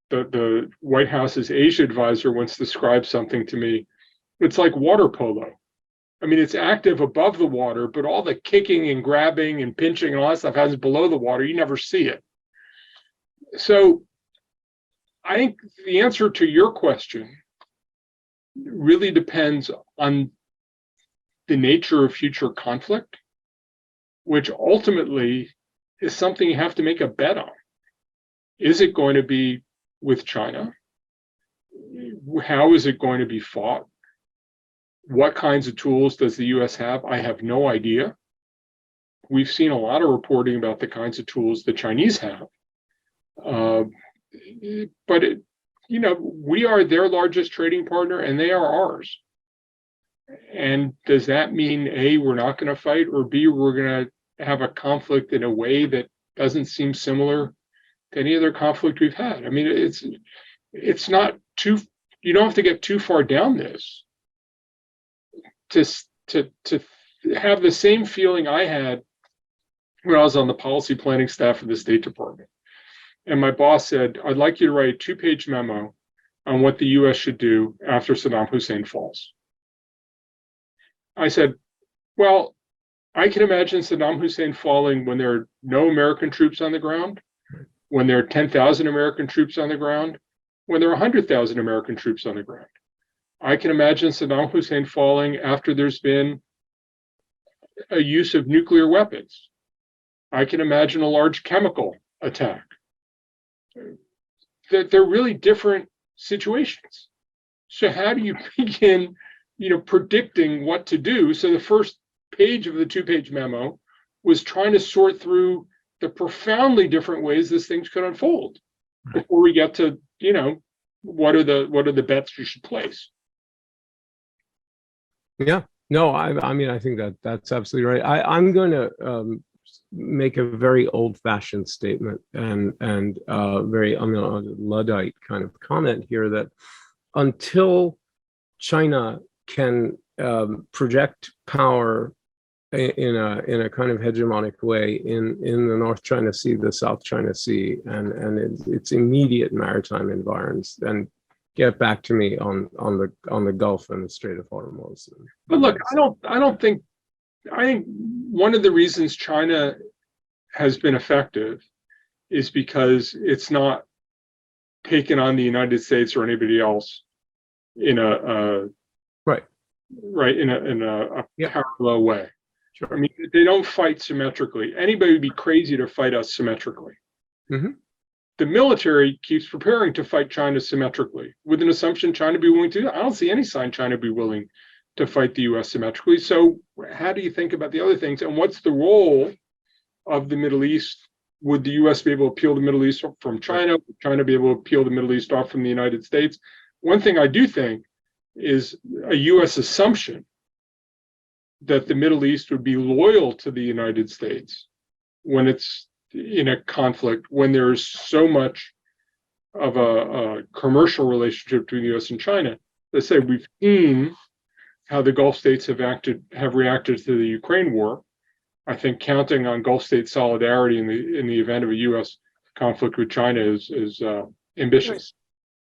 the White House's Asia advisor, once described something to me. It's like water polo. I mean, it's active above the water, but all the kicking and grabbing and pinching and all that stuff happens below the water. You never see it. So I think the answer to your question really depends on the nature of future conflict, which ultimately is something you have to make a bet on. Is it going to be with China? How is it going to be fought? What kinds of tools does the US have? I have no idea. We've seen a lot of reporting about the kinds of tools the Chinese have. But we are their largest trading partner and they are ours. And does that mean A, we're not going to fight, or B, we're going to have a conflict in a way that doesn't seem similar to any other conflict we've had? I mean, it's not too, you don't have to get too far down this to have the same feeling I had when I was on the policy planning staff of the State Department. And my boss said, I'd like you to write a 2-page memo on what the US should do after Saddam Hussein falls. I said, well, I can imagine Saddam Hussein falling when there are no American troops on the ground, when there are 10,000 American troops on the ground, when there are 100,000 American troops on the ground. I can imagine Saddam Hussein falling after there's been a use of nuclear weapons. I can imagine a large chemical attack. They're really different situations. So how do you begin, predicting what to do? So the first page of the 2-page memo was trying to sort through the profoundly different ways this thing could unfold before we get to, what are the bets you should place? Yeah, no, I mean, I think that's absolutely right. I'm going to make a very old-fashioned statement and very Luddite kind of comment here, that until China can project power in a kind of hegemonic way in the North China Sea, the South China Sea, and its immediate maritime environs, and get back to me on the Gulf and the Strait of Hormuz. But look, I think one of the reasons China has been effective is because it's not taken on the United States or anybody else in a parallel way. Sure. I mean, they don't fight symmetrically. Anybody would be crazy to fight us symmetrically. Mm-hmm. The military keeps preparing to fight China symmetrically, with an assumption China be willing to. I don't see any sign China be willing to fight the US symmetrically. So how do you think about the other things? And what's the role of the Middle East? Would the US be able to peel the Middle East from China? Would China be able to peel the Middle East off from the United States? One thing I do think is a US assumption that the Middle East would be loyal to the United States when it's in a conflict, when there's so much of a commercial relationship between the US and China. Let's say we've seen how the Gulf states have reacted to the Ukraine war. I think counting on Gulf state solidarity in the event of a U.S. conflict with China is ambitious.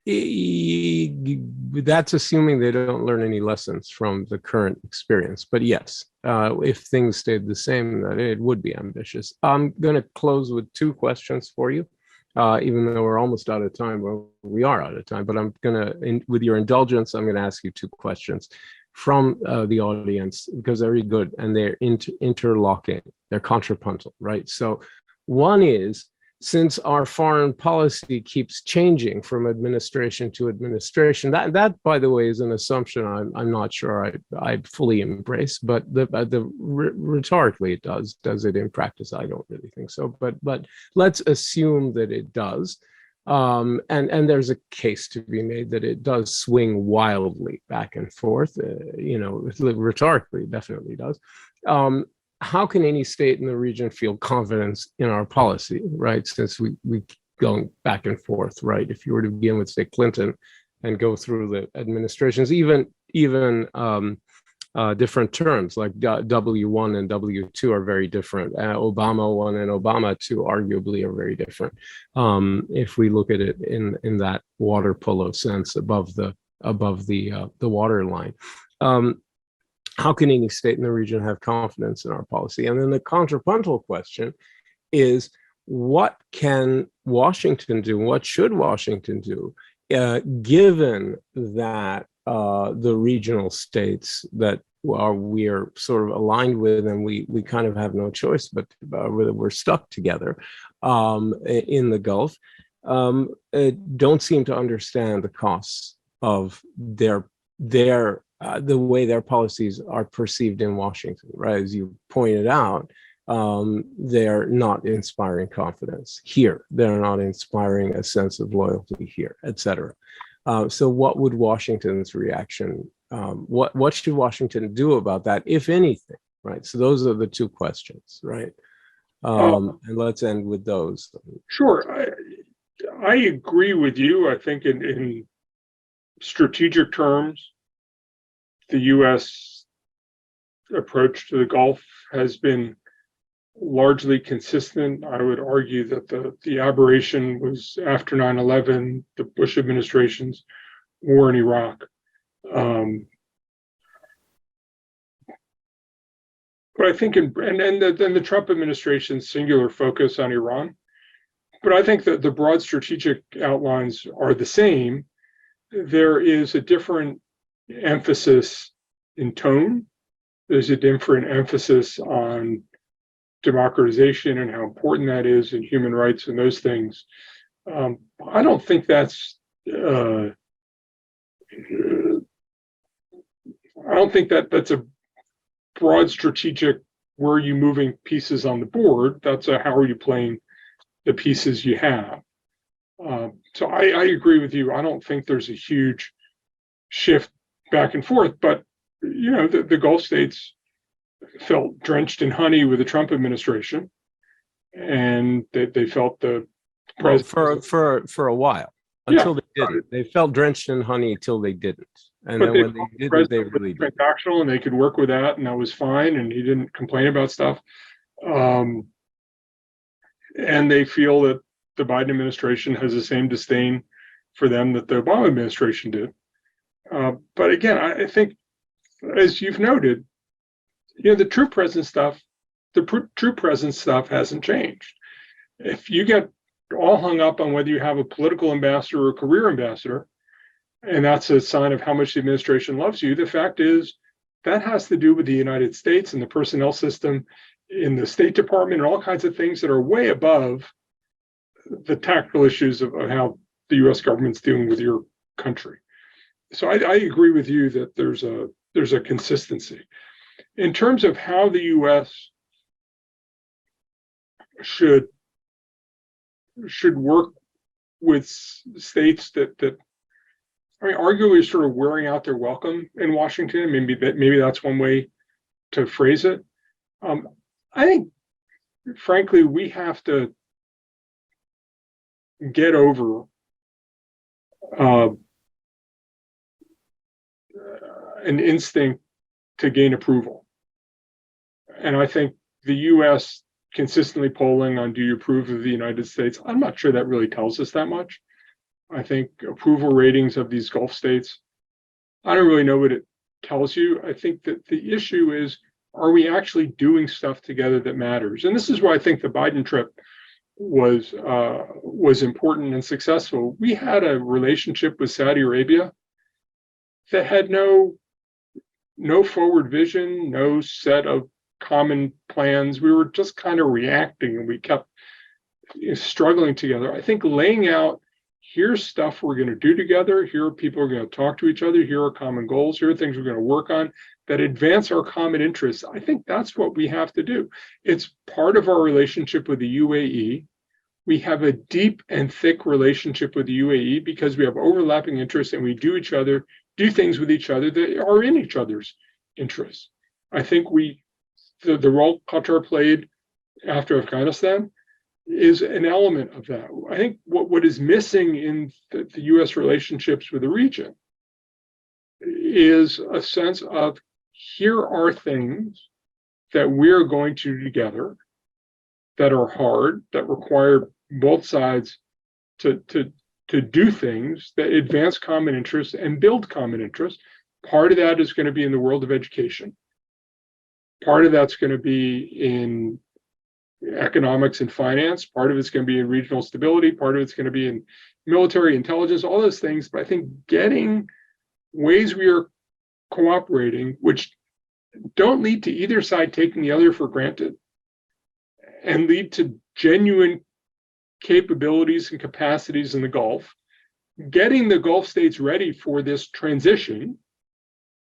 That's assuming they don't learn any lessons from the current experience. But yes, if things stayed the same, it would be ambitious. I'm going to close with two questions for you, even though we're almost out of time. Well, we are out of time, but I'm going to, with your indulgence, I'm going to ask you two questions from the audience because they're really good and they're interlocking, they're contrapuntal, right? So one is, since our foreign policy keeps changing from administration to administration, that by the way is an assumption I'm not sure I fully embrace, but rhetorically it does. Does it in practice? I don't really think so. But let's assume that it does, and there's a case to be made that it does swing wildly back and forth. Rhetorically, it definitely does. How can any state in the region feel confidence in our policy, right? Since we going back and forth, right? If you were to begin with, say, Clinton and go through the administrations, even different terms like W1 and W2 are very different. Obama 1 and Obama 2 arguably are very different. If we look at it in that water polo sense above the water line. How can any state in the region have confidence in our policy? And then the contrapuntal question is, what can Washington do? What should Washington do, given that the regional states that we're sort of aligned with, and we kind of have no choice, but we're stuck together in the Gulf, don't seem to understand the costs of their the way their policies are perceived in Washington, right? As you pointed out, they're not inspiring confidence here. They're not inspiring a sense of loyalty here, et cetera. So what would Washington's reaction, what should Washington do about that, if anything, right? So those are the two questions, right? And let's end with those. Sure. I agree with you. I think in strategic terms, the U.S. approach to the Gulf has been largely consistent. I would argue that the aberration was after 9/11, the Bush administration's war in Iraq. But I think then the Trump administration's singular focus on Iran. But I think that the broad strategic outlines are the same. There is a different emphasis in tone. There's a different emphasis on democratization and how important that is, and human rights and those things. I don't think that's I don't think that's a broad strategic, where are you moving pieces on the board? That's a how are you playing the pieces you have. So I agree with you. I don't think there's a huge shift back and forth, but the Gulf states felt drenched in honey with the Trump administration, and they felt the president for a while until they didn't. They felt drenched in honey until they didn't, and then when they didn't, they really did. Transactional, and they could work with that, and that was fine, and he didn't complain about stuff. And they feel that the Biden administration has the same disdain for them that the Obama administration did. But again, I think, as you've noted, the true presence stuff hasn't changed. If you get all hung up on whether you have a political ambassador or a career ambassador, and that's a sign of how much the administration loves you, the fact is that has to do with the United States and the personnel system in the State Department and all kinds of things that are way above the tactical issues of how the U.S. government's dealing with your country. So I agree with you that there's a consistency. In terms of how the U.S. should work with states that arguably are sort of wearing out their welcome in Washington, maybe that's one way to phrase it. I think, frankly, we have to get over an instinct to gain approval. And I think the US consistently polling on do you approve of the United States, I'm not sure that really tells us that much. I think approval ratings of these Gulf states, I don't really know what it tells you. I think that the issue is, are we actually doing stuff together that matters? And this is why I think the Biden trip was important and successful. We had a relationship with Saudi Arabia that had no forward vision, no set of common plans. We were just kind of reacting, and we kept struggling together. I think laying out, here's stuff we're going to do together, here are people who are going to talk to each other, here are common goals, here are things we're going to work on that advance our common interests. I think that's what we have to do. It's part of our relationship with the UAE. We have a deep and thick relationship with the UAE because we have overlapping interests, and we do things with each other that are in each other's interests. I think the role Qatar played after Afghanistan is an element of that. I think what is missing in the US relationships with the region is a sense of, here are things that we're going to do together that are hard, that require both sides to do things that advance common interests and build common interests. Part of that is going to be in the world of education. Part of that's going to be in economics and finance. Part of it's going to be in regional stability. Part of it's going to be in military intelligence, all those things. But I think getting ways we are cooperating, which don't lead to either side taking the other for granted, and lead to genuine capabilities and capacities in the Gulf, getting the Gulf states ready for this transition,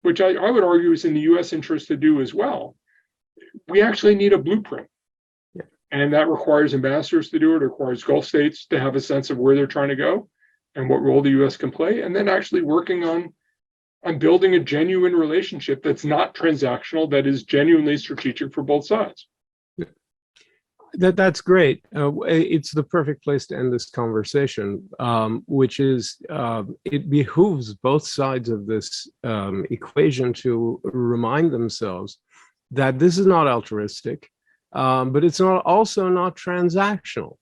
which I would argue is in the US interest to do as well. We actually need a blueprint. And that requires ambassadors to do it. It requires Gulf states to have a sense of where they're trying to go and what role the US can play. And then actually working on building a genuine relationship that's not transactional, that is genuinely strategic for both sides. That's great. It's the perfect place to end this conversation, which is it behooves both sides of this equation to remind themselves that this is not altruistic, but it's also not transactional.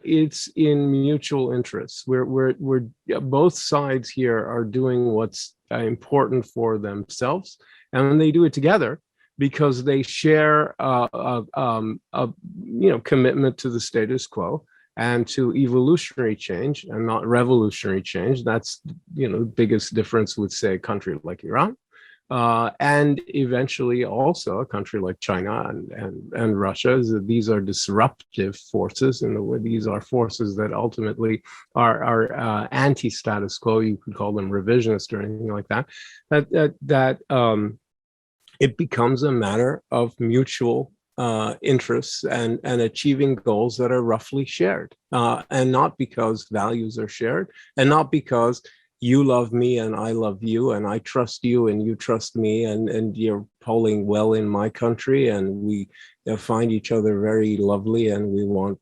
It's in mutual interests. We're both sides here are doing what's important for themselves, and when they do it together, because they share a commitment to the status quo and to evolutionary change and not revolutionary change. That's the biggest difference with, say, a country like Iran, and eventually also a country like China and Russia. These are disruptive forces, in the way these are forces that ultimately are anti-status quo. You could call them revisionist or anything like that. It becomes a matter of mutual interests and achieving goals that are roughly shared, and not because values are shared, and not because you love me and I love you, and I trust you and you trust me, and you're polling well in my country, and we find each other very lovely, and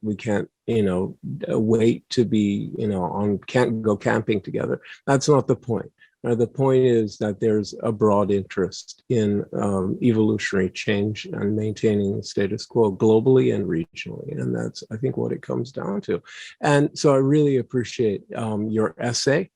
we can't wait to be can't go camping together. That's not the point. The point is that there's a broad interest in evolutionary change and maintaining the status quo globally and regionally. And that's, I think, what it comes down to. And so I really appreciate your essay.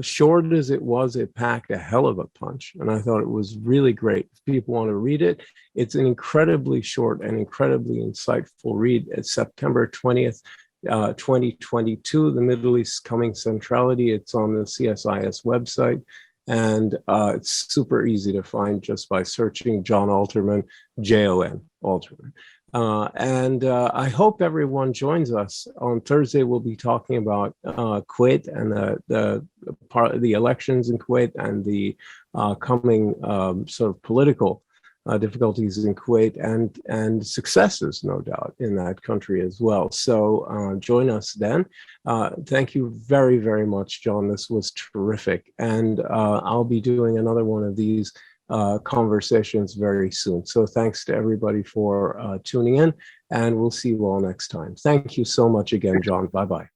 Short as it was, it packed a hell of a punch. And I thought it was really great. If people want to read it, it's an incredibly short and incredibly insightful read. It's September 20th. 2022, The Middle East Coming Centrality. It's on the CSIS website, and it's super easy to find just by searching Jon Alterman, Jon Alterman. And I hope everyone joins us. On Thursday, we'll be talking about Kuwait and the elections in Kuwait and the coming sort of political difficulties in Kuwait and successes, no doubt, in that country as well. So join us then. Thank you very, very much, Jon. This was terrific. And I'll be doing another one of these conversations very soon. So thanks to everybody for tuning in, and we'll see you all next time. Thank you so much again, Jon. Bye-bye.